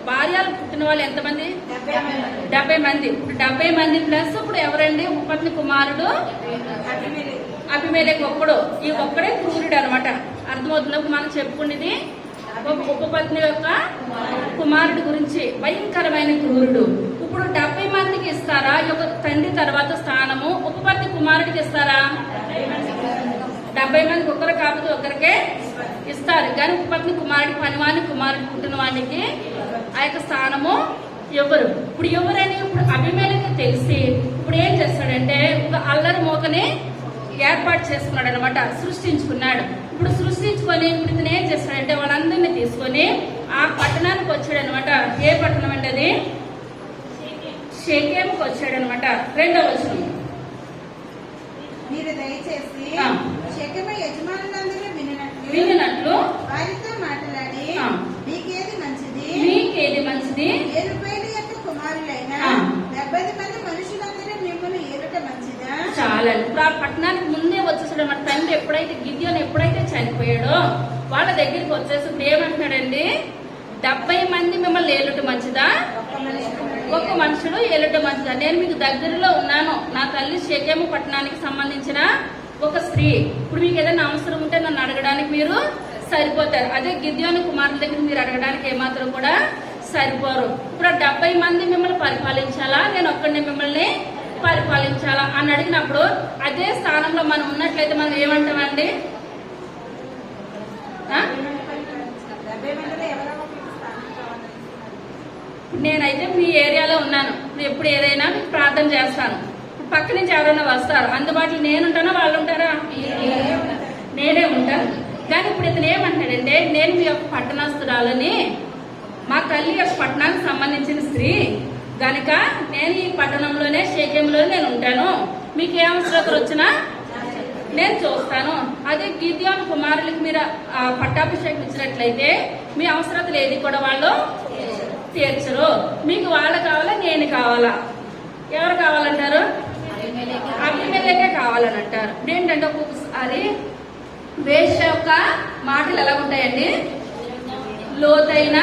భార్యలు పుట్టిన వాళ్ళు ఎంతమంది? 70 మంది. ఇప్పుడు 70 మంది ప్లస్ ఇప్పుడు ఎవరండి? ఉపపత్ని కుమారుడు అబీమెలెకు ఒక్కడు. ఈ ఒక్కడే క్రూరుడు అనమాట. అర్థమవుతుంది? మనం చెప్పుకునేది ఒక ఉపపత్ని యొక్క కుమారుడి గురించి భయంకరమైన క్రూరుడు. ఇప్పుడు 70 మందికి ఇస్తారా ఈ యొక్క తండ్రి తర్వాత స్థానము? ఉపపత్ని కుమారుడికి ఇస్తారా? 70 మందికి ఒకరు కాకపోతే ఒకరికే ఇస్తారు. కానీ ఉపపత్ని కుమారుడి పనివాని కుమారుడు పుట్టిన వాడికి ఆ యొక్క స్థానము ఎవరు? ఇప్పుడు ఎవరని ఇప్పుడు అభిమేలకి తెలిసి ఇప్పుడు ఏం చేస్తాడంటే ఒక అల్లరి మోకని ఏర్పాటు చేసుకున్నాడు అనమాట, సృష్టించుకున్నాడు. ఇప్పుడు సృష్టించుకొని ఇప్పుడు ఇతను ఏం చేస్తాడంటే వాళ్ళందరినీ తీసుకొని ఆ పట్టణానికి వచ్చాడు అనమాట. ఏ పట్టణం అంటే అది షెకెముకి వచ్చాడు అనమాట. 2వ వచనం, మీరు దయచేసి షెకెము యజమానులందరూ వినినట్లు వారితో మాట్లాడి మీకేది మంచిది ఏలుబయలు యొక్క కుమారులైన 70 మంది మనుషులందరూ మిమ్మల్ని ఏలుట మంచిదా? చాలా. ఇప్పుడు ఆ పట్టణానికి ముందే వచ్చేసాడు మన తండ్రి. ఎప్పుడైతే గిద్యోను ఎప్పుడైతే చనిపోయాడో వాళ్ళ దగ్గరికి వచ్చేసి ఇప్పుడు ఏమంటున్నాడండి, 70 మంది మిమ్మల్ని ఏలుట మంచిదా, ఒక మనుషుడు ఏలుట మంచిదా? నేను మీకు దగ్గరలో ఉన్నాను, నా తల్లి షెకెము పట్టణానికి సంబంధించిన ఒక స్త్రీ. ఇప్పుడు మీకు ఏదైనా అవసరం ఉంటే నన్ను అడగడానికి మీరు సరిపోతారు. అదే గిద్యోను కుమారుల దగ్గర మీరు అడగడానికి ఏమాత్రం కూడా సరిపోరు. ఇప్పుడు 70 మంది మిమ్మల్ని పరిపాలించాలా, నేను ఒక్కడిని మిమ్మల్ని పరిపాలించాలా అని అడిగినప్పుడు అదే స్థానంలో మనం ఉన్నట్లయితే మనం ఏమంటామండి? నేనైతే మీ ఏరియాలో ఉన్నాను, ఎప్పుడు ఏదైనా మీకు ప్రార్థన చేస్తాను. పక్క నుంచి ఎవరైనా వస్తారు, అందుబాటులో నేను ఉంటానా వాళ్ళు ఉంటారా? నేనే ఉంటాను. కానీ ఇప్పుడు ఇతను ఏమంటాడంటే నేను మీ యొక్క పట్టణస్తురాలని, మా తల్లి యొక్క పట్టణానికి సంబంధించిన స్త్రీ గనుక నేను ఈ పట్టణంలోనే షెకెములో నేను ఉంటాను, మీకు ఏ అవసరతలు వచ్చినా నేను చూస్తాను. అదే గిద్యోను కుమారులకి మీరు పట్టాభిషేకం ఇచ్చినట్లయితే మీ అవసరతలు ఏది కూడా వాళ్ళు తీర్చరు. మీకు వాళ్ళు కావాలా, నేను కావాలా? ఎవరు కావాలంటారు? అభిమేలకే కావాలని అంటారు. ఇప్పుడు ఏంటంటే ఒక్కొక్కసారి వేశ్య యొక్క మాటలు ఎలా ఉంటాయండి, లోతైన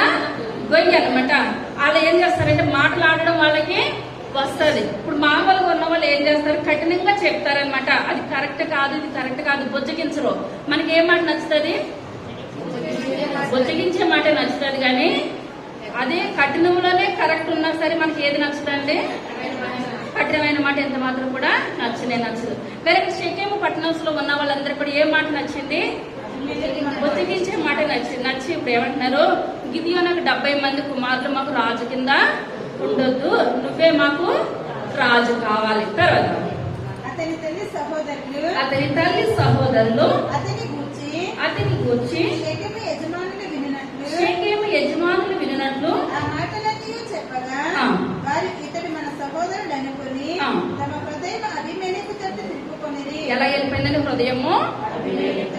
గొయ్యి అనమాట. వాళ్ళు ఏం చేస్తారంటే మాటలు ఆడడం వాళ్ళకి వస్తుంది. ఇప్పుడు మామూలుగా ఉన్న వాళ్ళు ఏం చేస్తారు, కఠినంగా చెప్తారనమాట. అది కరెక్ట్ కాదు, ఇది కరెక్ట్ కాదు, బొచ్చగించరు. మనకి ఏ మాట నచ్చుతుంది? బొచ్చగించే మాట నచ్చుతుంది. కానీ అదే కఠినంలోనే కరెక్ట్ ఉన్నా సరే మనకి ఏది నచ్చుతుంది? కఠినమైన మాట ఎంత మాత్రం కూడా నచ్చదు. కానీ షెకెము పట్టణంలో ఉన్న వాళ్ళందరూ కూడా ఏ మాట నచ్చింది? బొత్తికించే మాట నచ్చి ఇప్పుడు ఏమంటున్నారు, గిద్యోనుకు 70 మంది కుమారులు మాకు రాజు కింద ఉండొద్దు, నువ్వే మాకు రాజు కావాలి. తర్వాత అతని తల్లి సహోదరులు అతని గూర్చి షెకెము యజమానులు వినినట్లు ఆ మాటలన్నీ చెప్పగా వారు ఇతడు మన సహోదరుడు అనుకుని తమ హృదయం అభిమేలెకు తట్టు తిప్పుకొనిరి. ఎలా వెళ్ళిపోయిందని హృదయము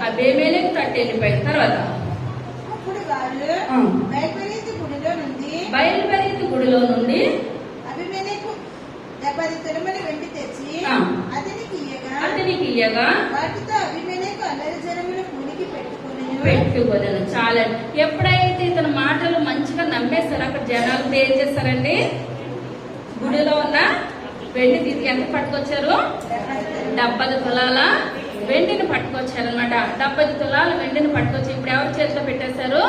అభిమేలెకు తట్టు వెళ్ళిపోయింది. తర్వాత అప్పుడు వాళ్ళు బయలుపరీతి గుడిలో నుండి అభిమేలెకు 70 తులముల వెండి తెచ్చి అతనికి ఇయ్యగా వాటితో అభిమేలెకు అల్లరి జనములు కూలికి పెట్టుకోలేదు. చాలా. ఎప్పుడైతే ఇతని మాటలు మంచిగా నమ్మేస్తారు అక్కడ జనాలు ఏం చేస్తారండి, గుడిలో ఉన్న వెండి తీసుకు ఎంత పట్టుకొచ్చారు? 70 తులాల వెండిని పట్టుకొచ్చారనమాట. 70 తులాల వెండిని పట్టుకొచ్చి ఇప్పుడు ఎవరి చేతిలో పెట్టేశారు?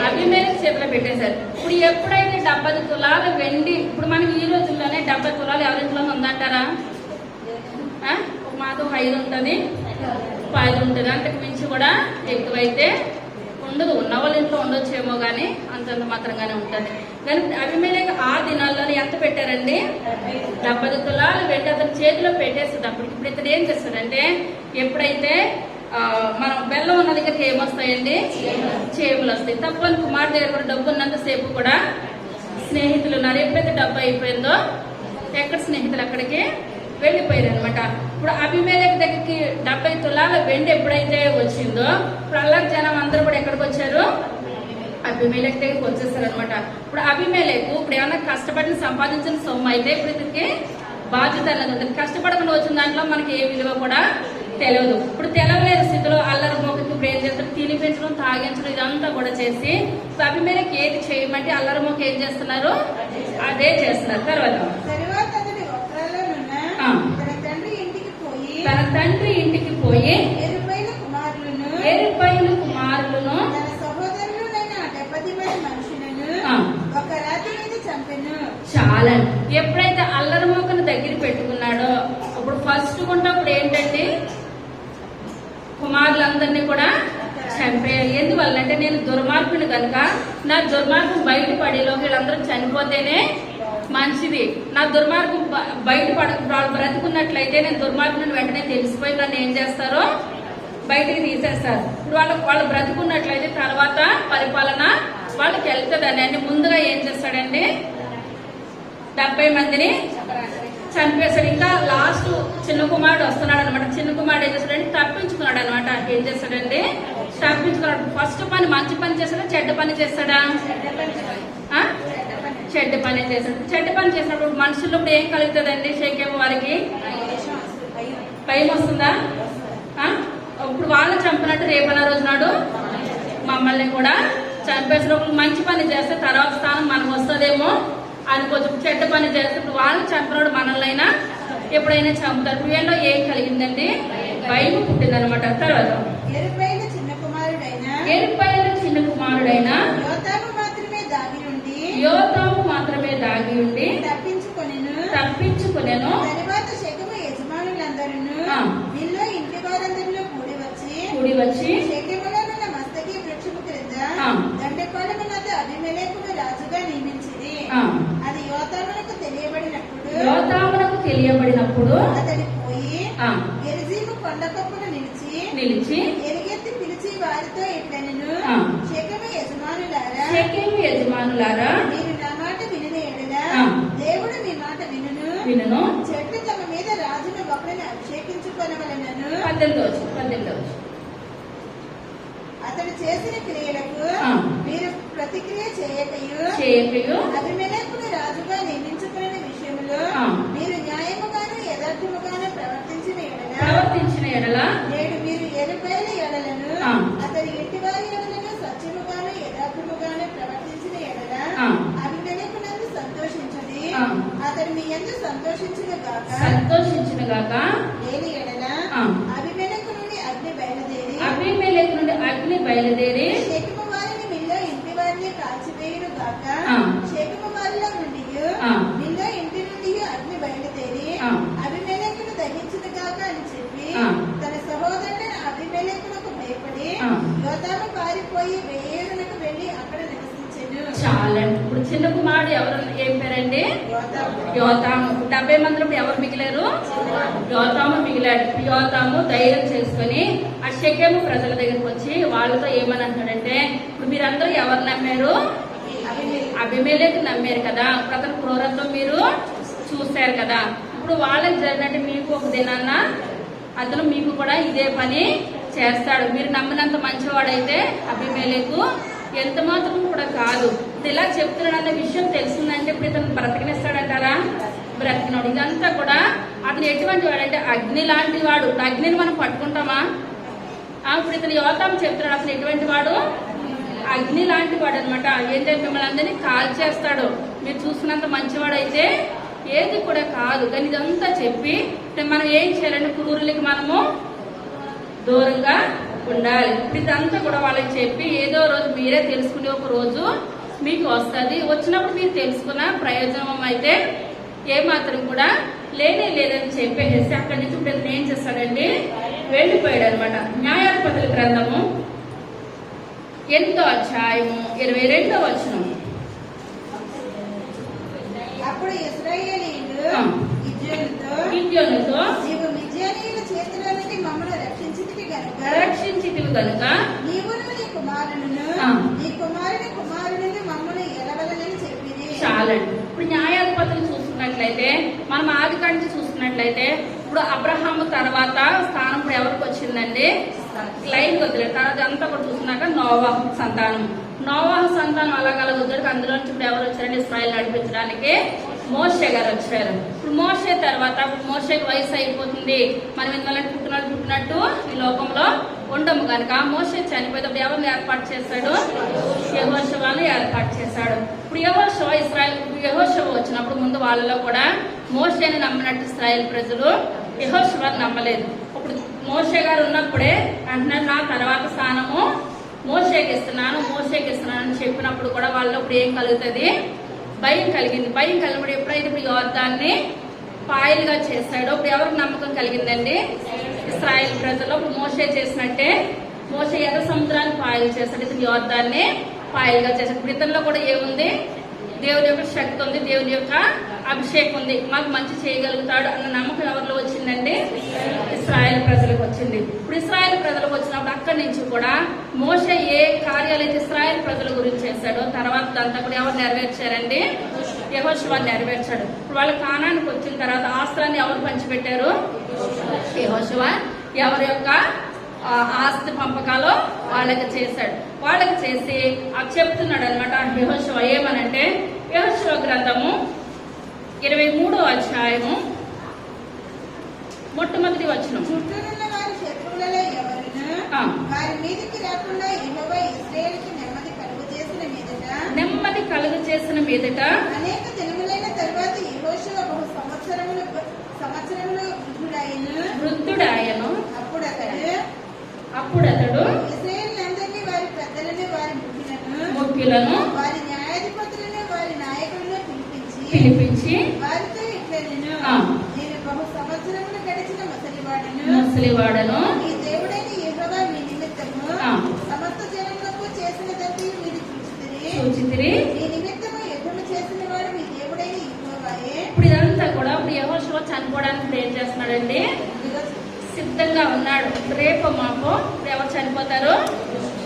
అభిమేలెకు చేతిలో పెట్టేశారు. ఇప్పుడు ఎప్పుడైతే 70 తులాల వెండి, ఇప్పుడు మనకి ఈ రోజుల్లోనే 70 తులాలు ఎవరింట్లోనే ఉందంటారా? మాకు 5 ఉంటుంది, 10 ఉంటుంది, అంతకు మించి కూడా ఎక్కువైతే ఉండదు. ఉన్న వాళ్ళ ఇంట్లో ఉండొచ్చేమో కానీ అంతంత మాత్రంగానే ఉంటుంది. కానీ అభిమేలెకు ఆ దినాల్లోనే ఎంత పెట్టారండి? 70 తులాలు వెండి అతని చేతిలో పెట్టేస్తుంది. ఇప్పుడు ఇతను ఏం చేస్తాడంటే ఎప్పుడైతే మనం బెల్లం ఉన్న దగ్గరికి ఏమొస్తాయండి? చేపలు వస్తాయి. తప్పని కుమార్ దగ్గర కూడా డబ్బు ఉన్నంత సేపు కూడా స్నేహితులు ఉన్నారు. ఎప్పుడైతే డబ్బు అయిపోయిందో ఎక్కడ స్నేహితులు అక్కడికి వెళ్ళిపోయారు అనమాట. ఇప్పుడు అభిమేలెకు దగ్గరికి 70 తులాల వెండి ఎప్పుడైతే వచ్చిందో ఇప్పుడు అల్లరి జనం అందరూ కూడా ఎక్కడికి వచ్చారు? అభిమేలెకు దగ్గరికి వచ్చేస్తారు అనమాట. ఇప్పుడు అభిమేలెకు ఇప్పుడు ఏమన్నా కష్టపడిన సంపాదించిన సొమ్ము అయితే ఇప్పుడు ఇతనికి బాధ్యత అన్నది ఉంటుంది. కష్టపడకుండా వచ్చిన దాంట్లో మనకి ఏ విలువ కూడా తెలియదు. ఇప్పుడు తెలవలేని స్థితిలో అల్లరి మోకకి ఇప్పుడు ఏం చేస్తారు? తినిపించడం, తాగించడం ఇదంతా కూడా చేసి అభిమేలెకు ఏది చేయమంటే అల్లరి మోక ఏం చేస్తున్నారు? అదే చేస్తున్నారు. తర్వాత తన తండ్రి ఇంటికి పోయి ఏరుబయలు కుమారులను తన ఎందువల్ల అంటే నేను దుర్మార్గుని కనుక నా దుర్మార్గం బయటపడేలోకి వీళ్ళందరూ చనిపోతేనే మంచిది. నా దుర్మార్గం బయటపడ బ్రతుకున్నట్లయితే నేను దుర్మార్గుని వెంటనే తెలిసిపోయి నన్ను ఏం చేస్తారో బయటికి తీసేస్తారు. ఇప్పుడు వాళ్ళు బ్రతుకున్నట్లయితే తర్వాత పరిపాలన వాళ్ళకి వెళ్తుందని అని ముందుగా ఏం చేస్తాడండి 70 మందిని చంపేశాడు. ఇంకా లాస్ట్ చిన్న కుమారుడు వస్తున్నాడు అనమాట. చిన్న కుమారుడు ఏం చేస్తాడంటే తప్పించుకున్నాడు అనమాట. ఏం చేస్తాడండి తప్పించుకున్నాడు. ఫస్ట్ పని మంచి పని చేస్తాడా చెడ్డ పని చేస్తాడా? చెడ్డ పని చేస్తాడు. చెడ్డ పని చేసినప్పుడు మనుషుల్లో ఇప్పుడు ఏం కలుగుతుందండి? షేకేమో వారికి భయం వస్తుందా? ఇప్పుడు వాళ్ళని చంపినట్టు రేపన్న రోజు నాడు మమ్మల్ని కూడా చంపేసినప్పుడు మంచి పని చేస్తే తర్వాత స్థానం మనకు వస్తుందేమో అనుకోవచ్చు. చెడ్డ పని చేస్తే ఇప్పుడు వాళ్ళని చంపినప్పుడు మనల్నైనా ఎప్పుడైనా చంపుతారు. ఇప్పుడు వీళ్ళలో ఏం కలిగిందండి? భయం పుట్టిందనమాట. తర్వాత ఎరుపైన చిన్న కుమారుడైన యోతాము మాత్రమే దాగి ఉండి తప్పించుకొనెను. తరువాత శకుము యజమానులందరూ వీళ్ళు ఇంటి వారందరిలో కూడి వచ్చి శకుములో ఉన్న మస్తకి వృక్షము క్రింద దండపాలమునంద అబీమెలెకును రాజుగా నియమించింది. అది యోతామునకు తెలియబడినప్పుడు అతడు పోయి గెరిజీము కొండకప్పును నిలిచి ఎలుగెత్తి పిలిచి వారితో ఇట్లనెను, శకెము యజమానులారా మీరు నా మాట వినిన ఎడల దేవుడు మీ మాట వినును. చెట్టు తమ మీద రాజును ఒకరిని అభిషేకించుకొనవలెనను. 18 అతడు చేసిన క్రియలకు మీరు ప్రతిక్రియ చేయకయు అబీమెలెకును రాజుగా నియమించుకునే విషయంలో మీరు న్యాయముగాను యథార్థముగాను ప్రవర్తించిన ఎడల నేడు మీరు ఎరుపైన ఎడలను అతని ఇంటి వారి ఎడలను సత్యముగాను యథార్థముగాను ప్రవర్తించిన ఎడల అబీమెలెకునందు సంతోషించది. అతడు మీ యందు సంతోషించును గాక. లేని ఎడల అబీమెలెకు నుండి అగ్ని బయలుదేరి శకుము వారిని మీలో ఇంటి వారిని కాల్చివేయును గాక. శకుము వారిలో నుండి మీలో ఇంటి నుండి అగ్ని బయలుదేరి అబీమెలెకును దహించును గాక అని చెప్పి తన సహోదరుడైన అబీమెలెకునకు భయపడి యోతాము పారిపోయి బెయేరునకు వెళ్లి అక్కడ నివసించెను. చాలండి. ఇప్పుడు చిన్న కుమారుడు ఎవరు? ఏం పేరండి? యోతాము. 70 మందిలో ఎవరు మిగిలారు? యోతాము మిగిలాడు. యోతాము ధైర్యం చేసుకుని ఆ షెకెము ప్రజల దగ్గరకు వచ్చి వాళ్ళతో ఏమని అంటాడంటే, ఇప్పుడు మీరందరూ ఎవరు నమ్మారు? అబీమెలెకు నమ్మారు కదా. ఇప్పుడు అతను క్రూరత్వం మీరు చూశారు కదా. ఇప్పుడు వాళ్ళకి జరిగినట్టు మీకు ఒక దినాన్న అతను మీకు కూడా ఇదే పని చేస్తాడు. మీరు నమ్మినంత మంచివాడైతే అబీమెలెకు ఎంత మాత్రం కూడా కాదు. ఇలా చెప్తున్నాడన్న విషయం తెలిసిందంటే ఇప్పుడు ఇతను బ్రతకనిస్తాడంటారా? బ్రతికినాడు. ఇదంతా కూడా అతను ఎటువంటి వాడంటే అగ్ని లాంటి వాడు. అగ్నిని మనం పట్టుకుంటామా? ఇప్పుడు ఇతను యోతాము చెప్తున్నాడు అతను ఎటువంటి వాడు? అగ్ని లాంటి వాడు అనమాట. ఏంటంటే మిమ్మల్ని అందరినీ కాల్చేస్తాడు. మీరు చూసినంత మంచివాడైతే ఏది కూడా కాదు. కానీ ఇదంతా చెప్పి మనం ఏం చేయాలంటే క్రూరులకి మనము దూరంగా ఉండాలి. ఇదంతా కూడా వాళ్ళకి చెప్పి ఏదో రోజు మీరే తెలుసుకునే ఒక రోజు మీకు వస్తుంది. వచ్చినప్పుడు మీరు తెలుసుకున్న ప్రయోజనం అయితే ఏమాత్రం కూడా లేదని చెప్పేసి అక్కడి నుంచి ఇప్పుడు ఏం చేస్తాడండి? వెళ్ళిపోయాడు అనమాట. న్యాయాధిపతుల గ్రంథము 8వ అధ్యాయము 22వ వచనం. అప్పుడు ఇశ్రాయేలీయులు గిద్యోనుతో నీవు మిద్యానీయుల చేతిలో నుండి మమ్మల్ని రక్షించితివి గనుక నీవును నీ కుమారుని మమ్మల్ని ఎలవలని చెప్పింది. చాలండి. ఇప్పుడు న్యాయాధిపతులు చూసుకున్నట్లయితే మనం ఆది కాంచి చూసుకున్నట్లయితే ఇప్పుడు అబ్రహాము తర్వాత స్థానం ఇప్పుడు ఎవరికి వచ్చిందండి? లైన్ వదిలేదు. తర్వాత అంతా కూడా చూసుకున్నాక నోవాహు సంతానం అలాగలా వదిలేడు. అందులో నుంచి ఇప్పుడు ఎవరు వచ్చారండి? ఇశ్రాయేలు నడిపించడానికి మోషే గారు వచ్చారు. ఇప్పుడు మోషే తర్వాత మోషేకి వయసు అయిపోతుంది. మనం ఎందువల్ల పుట్టినట్టు ఈ లోకంలో ఉండము కనుక మోషే చనిపోయేటప్పుడు ఎవరిని ఏర్పాటు చేశాడు? యెహోషువను ఏర్పాటు చేశాడు. ఇప్పుడు యెహోషువ వచ్చినప్పుడు ముందు వాళ్ళలో కూడా మోషేని నమ్మినట్టు ఇశ్రాయేలు ప్రజలు యెహోషువను నమ్మలేదు. ఇప్పుడు మోషే గారు ఉన్నప్పుడే అంటున్నారు నా తర్వాత స్థానము మోషేకి ఇస్తున్నాను అని చెప్పినప్పుడు కూడా వాళ్ళలో ఇప్పుడు ఏం కలుగుతుంది? భయం కలిగింది. భయం కలిగినప్పుడు ఎప్పుడైతే ఇప్పుడు యోర్దాన్ని పాయలుగా చేశాడో ఇప్పుడు ఎవరికి నమ్మకం కలిగిందండి? ఇశ్రాయేలు ప్రజలు ఇప్పుడు మోషే చేసినట్టే మోషే ఎర్ర సముద్రాన్ని పాయలు చేశాడు, ఇతను యోర్దాన్ని పాయలుగా చేశాడు. ఇప్పుడు ఇతనిలో కూడా ఏముంది? దేవుని యొక్క శక్తి ఉంది, దేవుని యొక్క అభిషేకం ఉంది, మాకు మంచి చేయగలుగుతాడు అన్న నమ్మకం ఎవరిలో వచ్చిందండి? ఇశ్రాయేల్ ప్రజలకు వచ్చింది. ఇప్పుడు ఇశ్రాయేల్ ప్రజలకు వచ్చినప్పుడు అక్కడి నుంచి కూడా మోషే ఏ కార్యాలు అయితే ఇశ్రాయేల్ ప్రజల గురించి చేశాడో తర్వాత అంతా కూడా ఎవరు నెరవేర్చారండి? యెహోషువ నెరవేర్చాడు. ఇప్పుడు వాళ్ళ కానానికి వచ్చిన తర్వాత ఆస్తులన్నీ ఎవరు పంచిపెట్టారు? యెహోషువ. ఎవరి యొక్క ఆస్తి పంపకాలు వాళ్ళకి చేశాడు. వాళ్ళకి చేసి అది చెప్తున్నాడు అనమాట యెహోషువ. ఏమనంటే యెహోషువ గ్రంథము 23వ అధ్యాయము మొట్టమొదటి వచనం. చుట్టూనున్న వారి శత్రువులలో ఎవరును వారి మీదకి రాకుండా యెహోవా ఇశ్రాయేలుకి నెమ్మది కలుగు చేసిన మీదట అనేక దినములైన తరువాత యెహోషువ బహు సంవత్సరములు వృద్ధుడాయను. అప్పుడు అతడు ఇశ్రాయేలునందరినీ వారి పెద్దలను వారి ముఖ్యులను వారి న్యాయాధిపతులను వారి నాయకులను పిలిపించి వారితో ఇట్లనెను, నేను బహు సంవత్సరములు గడిచిన ముసలివాడను. మీ దేవుడైన యెహోవా మీ నిమిత్తము సమస్త జనములకు చేసినదంతా మీరు చూచితిరి. మీ నిమిత్తము యుద్ధము చేసిన వాడు మీ దేవుడైన యెహోవాయే. ఇప్పుడు ఇదంతా కూడా ఇప్పుడు యెహోషువ చనిపోవడానికి ఏం చేస్తున్నాడండి? సిద్ధంగా ఉన్నాడు. రేపు మాపో ఎవరు చనిపోతారు?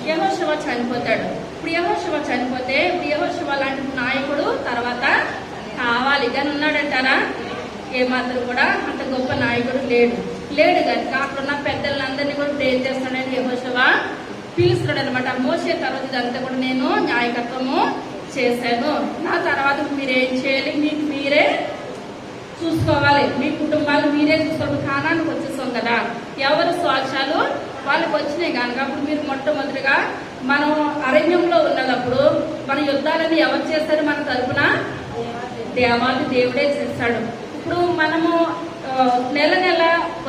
యెహోషువ చనిపోతాడు. ఇప్పుడు యెహోషువ చనిపోతే ఇప్పుడు యెహోషువ లాంటి నాయకుడు తర్వాత కావాలి కానీ ఉన్నాడంటారా? ఏమాత్రం కూడా అంత గొప్ప నాయకుడు లేడు కనుక అక్కడున్న పెద్దలందరినీ కూడా ఏం చేస్తున్నాడని యెహోషువ పిలుస్తున్నాడు అనమాట. మోసే తర్వాత ఇదంతా కూడా నేను నాయకత్వము చేశాను, నా తర్వాత మీరేం చేయాలి? మీకు మీరే చూసుకోవాలి, మీ కుటుంబాలు మీరే చూసుకోవాలి. కానానికి వచ్చేస్తాం కదా, ఎవరు స్వాక్షాలు వాళ్ళకి వచ్చినాయి కనుక అప్పుడు మీరు మొట్టమొదటిగా మనం అరణ్యంలో ఉన్నప్పుడు మన యుద్ధాలని ఎవరు చేస్తారు? మన తరపున దేవాది దేవుడే చేస్తాడు. ఇప్పుడు మనము నెల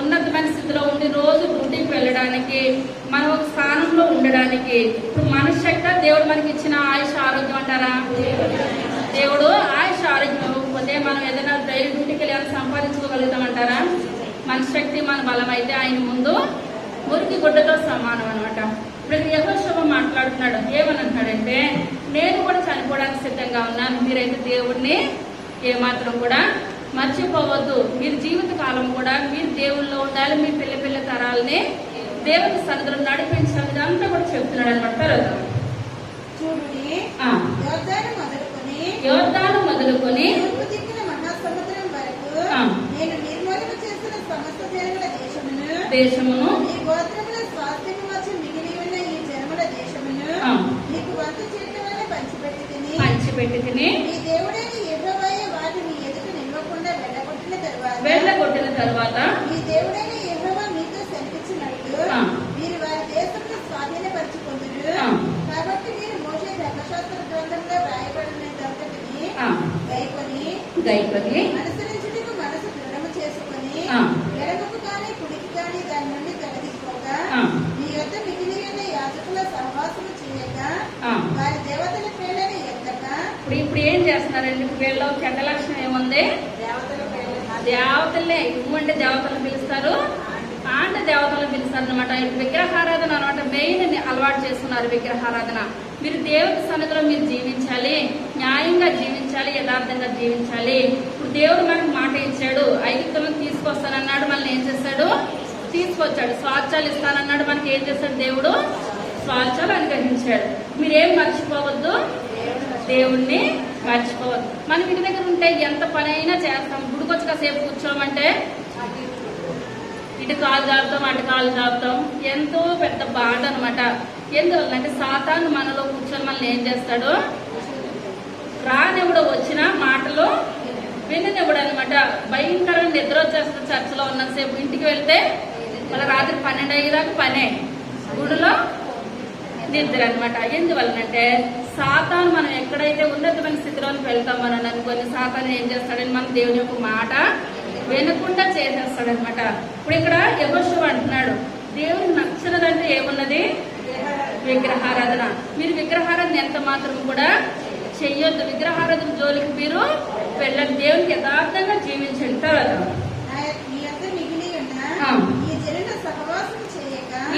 ఉన్నతమైన స్థితిలో ఉండి రోజు డ్యూటీకి వెళ్ళడానికి మనం ఒక స్థానంలో ఉండడానికి ఇప్పుడు మనశ్శక్తి దేవుడు మనకి ఇచ్చిన ఆయుష ఆరోగ్యం అంటారా? దేవుడు ఆయుష ఆరోగ్యం ఇవ్వకపోతే మనం ఏదైనా డైలీ డ్యూటీకి వెళ్ళి ఏమైనా సంపాదించుకోగలుగుతామంటారా? మన శక్తి మన బలం అయితే ఆయన ముందు మురికి గుడ్డతో సమానం అనమాట. ఇప్పుడు యెహోషువ మాట్లాడుతున్నాడు. ఏమని అంటాడంటే నేను కూడా చనిపోవడానికి సిద్ధంగా ఉన్నాను, మీరైతే దేవుడిని ఏమాత్రం కూడా మర్చిపోవద్దు. మీరు జీవిత కాలం కూడా మీరు దేవుల్లో ఉండాలి, మీ పిల్ల తరాలని దేవుని సన్నిధిలో నడిపించాలి. ఇదంతా కూడా చెప్తున్నాడు అనమాట. యోర్దాను మొదలుకొని మహాసముద్రం వరకు నేను నిర్మూలన చేసిన సమస్త జనముల దేశమును ఈ గోత్రముల స్వాస్థ్యము వచ్చి మిగిలి ఉన్న ఈ జనముల దేశమును నీకు వంతు చేయటం వల్ల పంచిపెట్టి తిని ఈ దేవుడైన యెహోవాయే వాటిని ఎదుట నిలవకుండా వెళ్ళగొట్టిన తరువాత ఈ దేవుడైన యెహోవా మీతో సెలవిచ్చినట్లు మీరు వారి దేశంలో స్వాధీనపరచుకొందురు. కాబట్టి మీరు మోషే ధర్మశాస్త్ర గ్రంథంలో రాయబడినదంతటిని గైకొని అనుసరించుటకు మనసు దృఢము చేసుకొని ఎడమకు కానీ కుడికి కానీ దాని నుండి తొలగిపోగా మీ యొద్ద మిగిలి ఉన్న యాజకుల సహవాసము చేయక వారి దేవతల పేర్లను ఎత్తక. ఇప్పుడు ఏం చేస్తున్నారండి? వీళ్ళు చెడ్డ లక్షణం ఏముంది? దేవతలే అంటే దేవతలను పిలుస్తారు, అంటే దేవతలను పిలుస్తారు అనమాట. విగ్రహారాధన అనమాట మెయిన్ అలవాటు చేస్తున్నారు. విగ్రహారాధన మీరు దేవుడి సన్నిధిలో మీరు జీవించాలి, న్యాయంగా జీవించాలి, యథార్థంగా జీవించాలి. ఇప్పుడు దేవుడు మనకు మాట ఇచ్చాడు, ఐగుప్తులను తీసుకొస్తానన్నాడు, మనల్ని ఏం చేశాడు? తీసుకొచ్చాడు. స్వాస్థ్యాలు ఇస్తానన్నాడు, మనకి ఏం చేశాడు? దేవుడు స్వాస్థ్యాలు అనుగ్రహించాడు. మీరేం మర్చిపోవద్దు, దేవుణ్ణి మర్చిపోవద్దు. మనం ఇంటి దగ్గర ఉంటే ఎంత పని అయినా చేస్తాం. గుడికొచ్చి కాసేపు కూర్చోమంటే ఇటు కాలు జాపుతాం, అటు కాలు జాపుతాం. ఎంతో పెద్ద బాధ అనమాట. ఎందువల్లంటే సాతాను మనలో కూర్చొని మనల్ని ఏం చేస్తాడు? రానివ్వడు, వచ్చిన మాటలు విననివ్వడు అనమాట. భయంకరంగా నిద్ర వచ్చేస్తుంది. చర్చలో ఉన్నంతసేపు ఇంటికి వెళ్తే మళ్ళీ రాత్రి 12 అయ్యేదాకా పనే, గుడిలో నిద్ర అనమాట. ఎందువల్లనంటే సాతాను మనం ఎక్కడైతే ఉన్నతమైన స్థితిలోకి వెళ్తామని అనుకొని సాతాను ఏం చేస్తాడని మన దేవుని యొక్క మాట వినకుండా చేసేస్తాడనమాట. ఇప్పుడు ఇక్కడ యెహోషువ అంటున్నాడు దేవునికి నచ్చలేదంటే ఏమున్నది? విగ్రహారాధన. మీరు విగ్రహారాధన ఎంత మాత్రం కూడా చెయ్యొద్దు. విగ్రహారాధన జోలికి మీరు వెళ్ళండి, దేవునికి యథార్థంగా జీవించండి. తర్వాత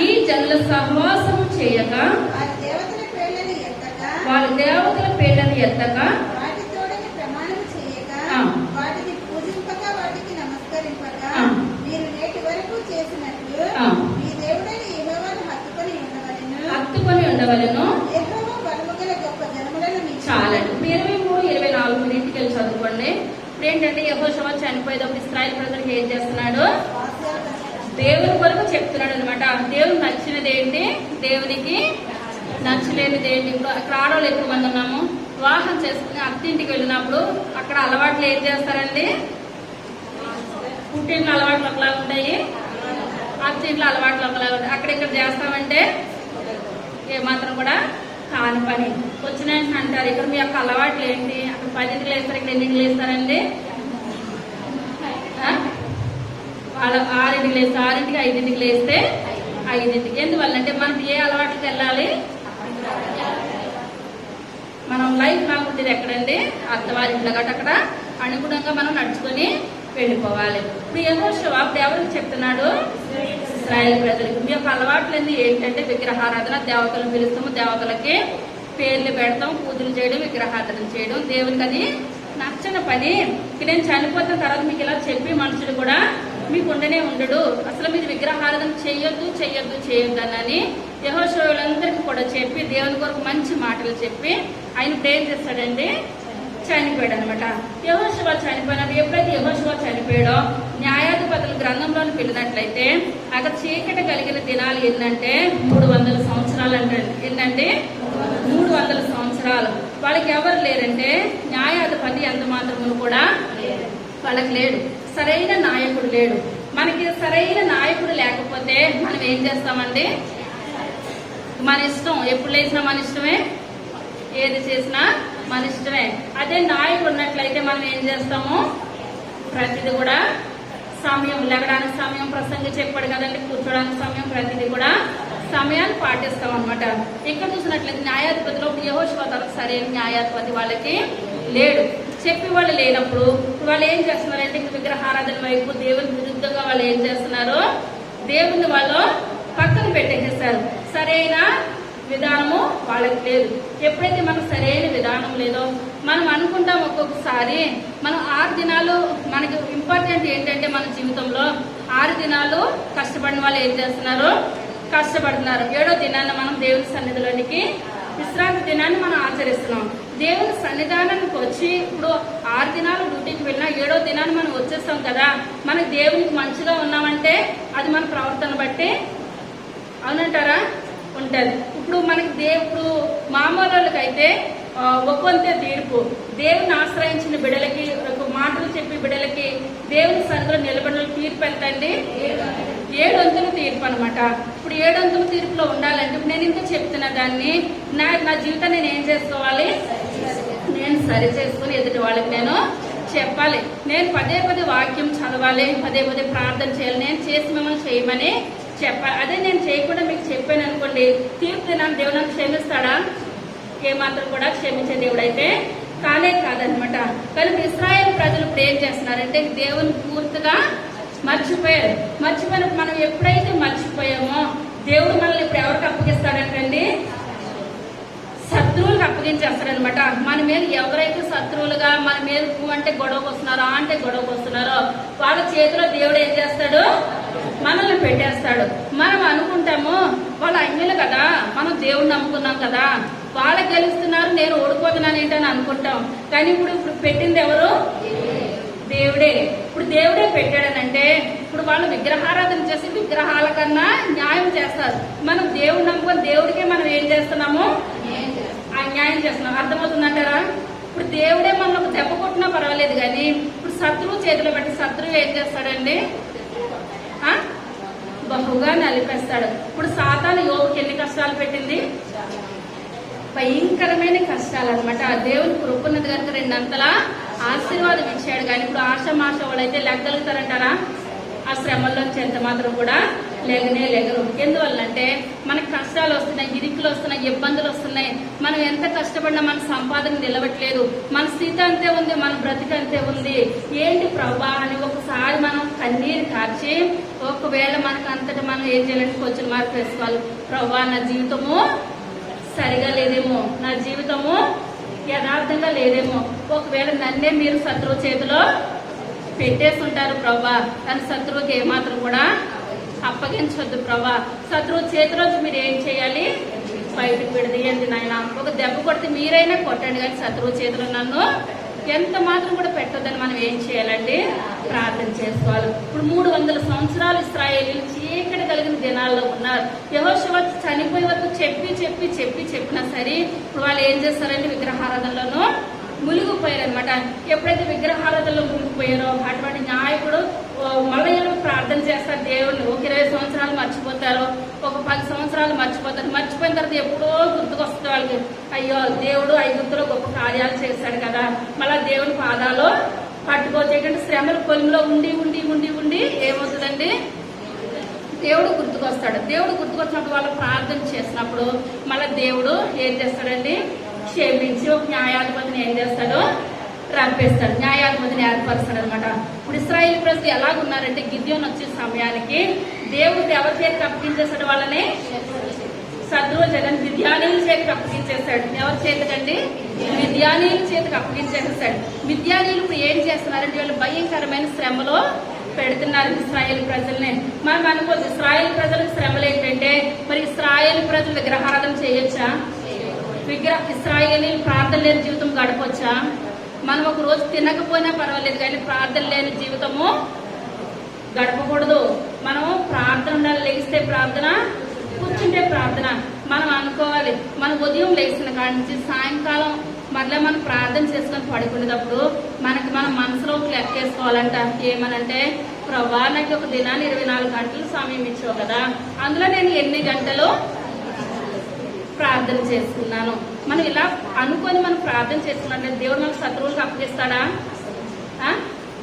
ఈ జనుల సహవాసము చేయక వారి దేవతల పేర్లను ఎత్తక వారి దేవతల పేర్లను ఎత్తక వాటి తోడని ప్రమాణం చేయక ఆ. వాటిని పూజింపక వాటికి నమస్కరింపక ఆ. మీరు నేటి వరకు చేసినట్లు ఆ. మీ దేవుడైన యెహోవాను హత్తుకొని ఉండవలెను. యెహోవా బలముగల గొప్ప జనములను మీకు చాలండి. 23-24 ఇంటికి వెళ్ళి చదువుకోండి. ఇప్పుడు ఏంటంటే యెహోషువ చనిపోయేటప్పుడు ఇశ్రాయేల్ ప్రజలకు ఏం చేస్తున్నాడు? దేవుని కొరకు చెప్తున్నాడు అనమాట. దేవునికి నచ్చినది ఏంటి, దేవునికి నచ్చలేనిది ఏంటి. ఇప్పుడు అక్కడ ఆడవాళ్ళు ఎక్కువ మంది ఉన్నాము. వివాహం చేసుకుని అత్తింటికి వెళ్ళినప్పుడు అక్కడ అలవాట్లు ఏం చేస్తారండి? పుట్టింట్లో అలవాట్లు ఒకలా ఉంటాయి, అత్తింట్లో అలవాట్లు ఒకలా ఉంటాయి. అక్కడ ఇక్కడ చేస్తామంటే ఏమాత్రం కూడా కాని పని. వచ్చిన అంటారు ఇక్కడ మీ యొక్క అలవాట్లు ఏంటి? అక్కడ 10ంటికి లేస్తారు, ఇక్కడ ఎన్నింటికి లేస్తారండి? వాళ్ళ 6ంటికి లేస్తే 6ంటికి, 5ంటికి లేస్తే 5ంటికి. ఎందువల్లంటే మనం ఏ అలవాట్లకి వెళ్ళాలి? మనం లైఫ్ లాంగ్ ఉండేది ఎక్కడండి? అత్తవారింట్లో కాబట్టి అక్కడ అనుగుణంగా మనం నడుచుకొని వెళ్ళిపోవాలి. ఇప్పుడు యెహోషువ అప్పుడు ఎవరికి చెప్తున్నాడు? ఇశ్రాయేల్ ప్రజలకి. మీ యొక్క అలవాట్లన్నీ ఏంటంటే విగ్రహారాధన, దేవతలను పిలుస్తాము, దేవతలకి పేర్లు పెడతాం, పూజలు చేయడం, విగ్రహారాధన చేయడం. దేవునికి అది నచ్చని పని. నేను చనిపోతున్న తర్వాత మీకు ఇలా చెప్పి మనుషులు కూడా మీకు ఉండనే ఉండడు. అసలు మీరు విగ్రహారాధన చేయొద్దు అని యెహోషువలందరికీ కూడా చెప్పి దేవుని కొరకు మంచి మాటలు చెప్పి ఆయన ప్రేమ చేస్తాడండి. చనిపోయాడు అనమాట. యెహోషువ చనిపోయినప్పుడు ఎప్పుడైతే యెహోషువ చనిపోయాడో న్యాయాధిపతుల గ్రంథంలోని వెళ్ళినట్లయితే అక్కడ చీకటి కలిగిన దినాలు ఏంటంటే 300 సంవత్సరాలు అంటే ఏంటంటే 300 సంవత్సరాలు. వాళ్ళకి ఎవరు లేరంటే న్యాయాధిపతి ఎంత మాత్రము కూడా వాళ్ళకి లేడు, సరైన నాయకుడు లేడు. మనకి సరైన నాయకుడు లేకపోతే మనం ఏం చేస్తామండి? మన ఇష్టం, ఎప్పుడు లేచినా మన ఇష్టమే, ఏది చేసినా మన ఇష్టమే. అదే నాయకుడు ఉన్నట్లయితే మనం ఏం చేస్తాము? ప్రతిదీ కూడా సమయం, లెగడానికి సమయం, ప్రసంగి చెప్పాడు కదండి, కూర్చోడానికి సమయం, ప్రతిదీ కూడా సమయాన్ని పాటిస్తాం అనమాట. ఇక్కడ చూసినట్లయితే న్యాయాధిపతిలో యెహోషువ తర్వాత సరైన న్యాయాధిపతి వాళ్ళకి లేడు. చెప్పి వాళ్ళు లేనప్పుడు వాళ్ళు ఏం చేస్తున్నారంటే విగ్రహారాధన వైపు, దేవుని విరుద్ధంగా వాళ్ళు ఏం చేస్తున్నారు? దేవుని వాళ్ళు పక్కన పెట్టేసేస్తారు. సరైన విధానము వాళ్ళకి లేదు. ఎప్పుడైతే మనకు సరైన విధానం లేదో మనం అనుకుంటాం ఒక్కొక్కసారి మనం 6 దినాలు మనకి ఇంపార్టెంట్ ఏంటంటే మన జీవితంలో 6 దినాలు కష్టపడిన వాళ్ళు ఏం చేస్తున్నారు? కష్టపడుతున్నారు. 7వ దినాన్ని మనం దేవుని సన్నిధిలోనికి విశ్రాంతి దినాన్ని మనం ఆచరిస్తున్నాం. దేవుని సన్నిధానానికి వచ్చి ఇప్పుడు 6 దినాలు డ్యూటీకి వెళ్ళినా 7వ దినాన్ని మనం వచ్చేస్తాం కదా. మనకి దేవునికి మంచిగా ఉన్నామంటే అది మన ప్రవర్తన బట్టి అవునంటారా? ఉంటది. ఇప్పుడు మనకి దేవుడు మామూలు వాళ్ళకైతే ఒక్కొంతే తీర్పు. దేవుని ఆశ్రయించిన బిడ్డలకి, మాటలు చెప్పి బిడ్డలకి దేవుని సన్నిధిలో నిలబడిన తీర్పు ఎంతండి? 7 వంతుల తీర్పు అనమాట. ఇప్పుడు 7 వంతుల తీర్పులో ఉండాలంటే ఇప్పుడు నేను ఇంకా చెప్తున్న దాన్ని నా జీవితాన్ని నేను ఏం చేసుకోవాలి? నేను సరి చేసుకుని ఎదుటి వాళ్ళకి నేను చెప్పాలి. నేను పదే వాక్యం చదవాలి, పదే ప్రార్థన చేయాలి, నేను చేసి మిమ్మల్ని చేయమని చెప్పాలి. అదే నేను చేయకుండా మీకు చెప్పాను అనుకోండి, తీర్పు దినాన్ని దేవుడు నన్ను క్షమిస్తాడా? ఏమాత్రం కూడా క్షమించే దేవుడు అయితే కానే కాదనమాట. కానీ ఇశ్రాయేల్ ప్రజలు ఇప్పుడు ఏం చేస్తున్నారంటే దేవుని పూర్తిగా మర్చిపోయినప్పుడు మనం ఎప్పుడైతే మర్చిపోయామో దేవుడు మనల్ని ఇప్పుడు ఎవరికి అప్పగిస్తాడంటండి? శత్రువులకు అప్పగించేస్తారనమాట. మన మీద ఎవరైతే శత్రువులుగా మన మీద అంటే గొడవకు వస్తున్నారో, అంటే గొడవకు వస్తున్నారో వాళ్ళ చేతిలో దేవుడు ఏం చేస్తాడు? మనల్ని పెట్టేస్తాడు. మనం అనుకుంటాము వాళ్ళు అన్యులు కదా, మనం దేవుడిని నమ్ముకున్నాం కదా, వాళ్ళు గెలుస్తున్నారు, నేను ఓడిపోతున్నాను ఏంటని అనుకుంటాం. కానీ ఇప్పుడు పెట్టింది ఎవరు? దేవుడే. ఇప్పుడు దేవుడే పెట్టాడనంటే ఇప్పుడు వాళ్ళు విగ్రహారాధన చేసి విగ్రహాల కన్నా న్యాయం చేస్తారు. మనం దేవుడు నమ్ముకొని దేవుడికే మనం ఏం చేస్తున్నాము? అన్యాయం చేస్తున్నాం. అర్థమవుతుందంటారా? ఇప్పుడు దేవుడే మనం ఒక దెబ్బ కొట్టినా పర్వాలేదు, కానీ ఇప్పుడు శత్రువు చేతిలో పెట్టి శత్రువు ఏం చేస్తాడండి? బహుగా నలిపేస్తాడు. ఇప్పుడు సాతాను యోగుకి ఎన్ని కష్టాలు పెట్టింది? భయంకరమైన కష్టాలు అనమాట. దేవుని కృపన్నది కనుక 2 అంతలా ఆశీర్వాదం ఇచ్చాడు. కానీ ఇప్పుడు ఆశమాష వాళ్ళైతే లెగ్గలుగుతారంటారా? ఆ శ్రమల్లోంచి ఎంత మాత్రం కూడా లెగరు. ఎందువల్లంటే మనకు కష్టాలు వస్తున్నాయి, ఇరుకులు వస్తున్నాయి, ఇబ్బందులు వస్తున్నాయి. మనం ఎంత కష్టపడినా మన సంపాదన నిలవట్లేదు, మన స్థితి అంతే ఉంది, మన బ్రతికి అంతే ఉంది. ఏంటి ప్రభా అని ఒకసారి మనం కన్నీరు మార్చి ఒకవేళ మనకు అంతటా మనం ఏం చేయాలంటే క్వశ్చన్ మార్క్ వేసుకోవాలి. ప్రభువా నా జీవితము సరిగా లేదేమో, నా జీవితము యథార్థంగా లేదేమో, ఒకవేళ నన్నే మీరు శత్రువు చేతిలో పెట్టేసి ఉంటారు ప్రభా, కానీ శత్రువుకి ఏమాత్రం కూడా అప్పగించవద్దు ప్రభా. శత్రువు చేతిలో మీరు ఏం చేయాలి, బయటకు విడదీయండి నాయన. ఒక దెబ్బ కొడితే మీరైనా కొట్టండి, కానీ శత్రువు చేతిలో నన్ను ఎంత మాత్రం కూడా పెట్టొద్దని మనం ఏం చేయాలండి, ప్రార్థన చేసుకోవాలి. ఇప్పుడు 300 సంవత్సరాలు ఇశ్రాయేలీయులు చీకటి కలిగిన దినాల్లో ఉన్నారు. యెహోషువ చనిపోయే వరకు చెప్పినా సరే ఇప్పుడు వాళ్ళు ఏం చేస్తారంటే విగ్రహారాధనలోనూ మునిగిపోయారనమాట. ఎప్పుడైతే విగ్రహారాధనలో మునిగిపోయారో అటువంటి నాయకుడు మళ్ళీ ప్రార్థన చేస్తారు దేవుడిని. ఒక 20 సంవత్సరాలు మర్చిపోతారు, ఒక 10 సంవత్సరాలు మర్చిపోతారు. మర్చిపోయిన తర్వాత ఎప్పుడో గుర్తుకొస్తుంది వాళ్ళకి, అయ్యో దేవుడు ఐగుప్తులో గొప్ప కార్యాలు చేశాడు కదా, మళ్ళా దేవుని పాదాలు పట్టుకోవచ్చు. ఏంటంటే శ్రమల కొలిమిలో ఉండి ఉండి ఉండి ఉండి ఏమవుతుందండి, దేవుడు గుర్తుకొస్తాడు. దేవుడు గుర్తుకొచ్చినప్పుడు వాళ్ళు ప్రార్థన చేసినప్పుడు మళ్ళీ దేవుడు ఏం చేస్తాడండి, క్షమించి ఒక న్యాయాధిపతిని ఏం చేస్తాడు, రప్పిస్తాడు, న్యాయాధిపతిని ఏర్పరుస్తాడు అనమాట. ఇప్పుడు ఇశ్రాయేలు ప్రజలు ఎలాగున్నారంటే గిద్యోను వచ్చే సమయానికి దేవుడు ఎవరి చేతికి అప్పగించేస్తాడు, వాళ్ళని శత్రువు చేత మిద్యానీయుల చేతికి అప్పగించేస్తాడు. ఎవరి చేతికండి, మిద్యానీయుల చేతికి అప్పగించేస్తాడు. మిద్యానీయులు ఇప్పుడు ఏం చేస్తున్నారంటే వాళ్ళు భయంకరమైన శ్రమలో పెడుతున్నారు ఇశ్రాయేలు ప్రజల్ని. మనం అనుకోవచ్చు ఇశ్రాయేలు ప్రజలకు శ్రమలు ఏంటంటే, మరి ఇశ్రాయేలు ప్రజలు విగ్రహారాధన చేయొచ్చా, ఇశ్రాయేలీయులు ప్రార్థన లేని జీవితం గడపొచ్చా? మనం ఒక రోజు తినకపోయినా పర్వాలేదు, కానీ ప్రార్థన లేని జీవితము గడపకూడదు. మనం ప్రార్థన ఉండాలి, లెగిస్తే ప్రార్థన, కూర్చుంటే ప్రార్థన. మనం అనుకోవాలి, మనం ఉదయం లేచిన కాడి నుంచి సాయంకాలం మరలా మనం ప్రార్థన చేసుకొని పడుకునేటప్పుడు మనకి మనం మనసులోకి లెక్కేసుకోవాలంట. ఏమనంటే, ప్రభా నాకు ఒక దినాన్ని 24 గంటలు సమయం ఇచ్చావు కదా, అందులో నేను ఎన్ని గంటలు ప్రార్థన చేసుకున్నాను. మనం ఇలా అనుకొని మనం ప్రార్థన చేసుకున్నట్టే దేవుడు మనకు శత్రువులకు అప్పగిస్తాడా?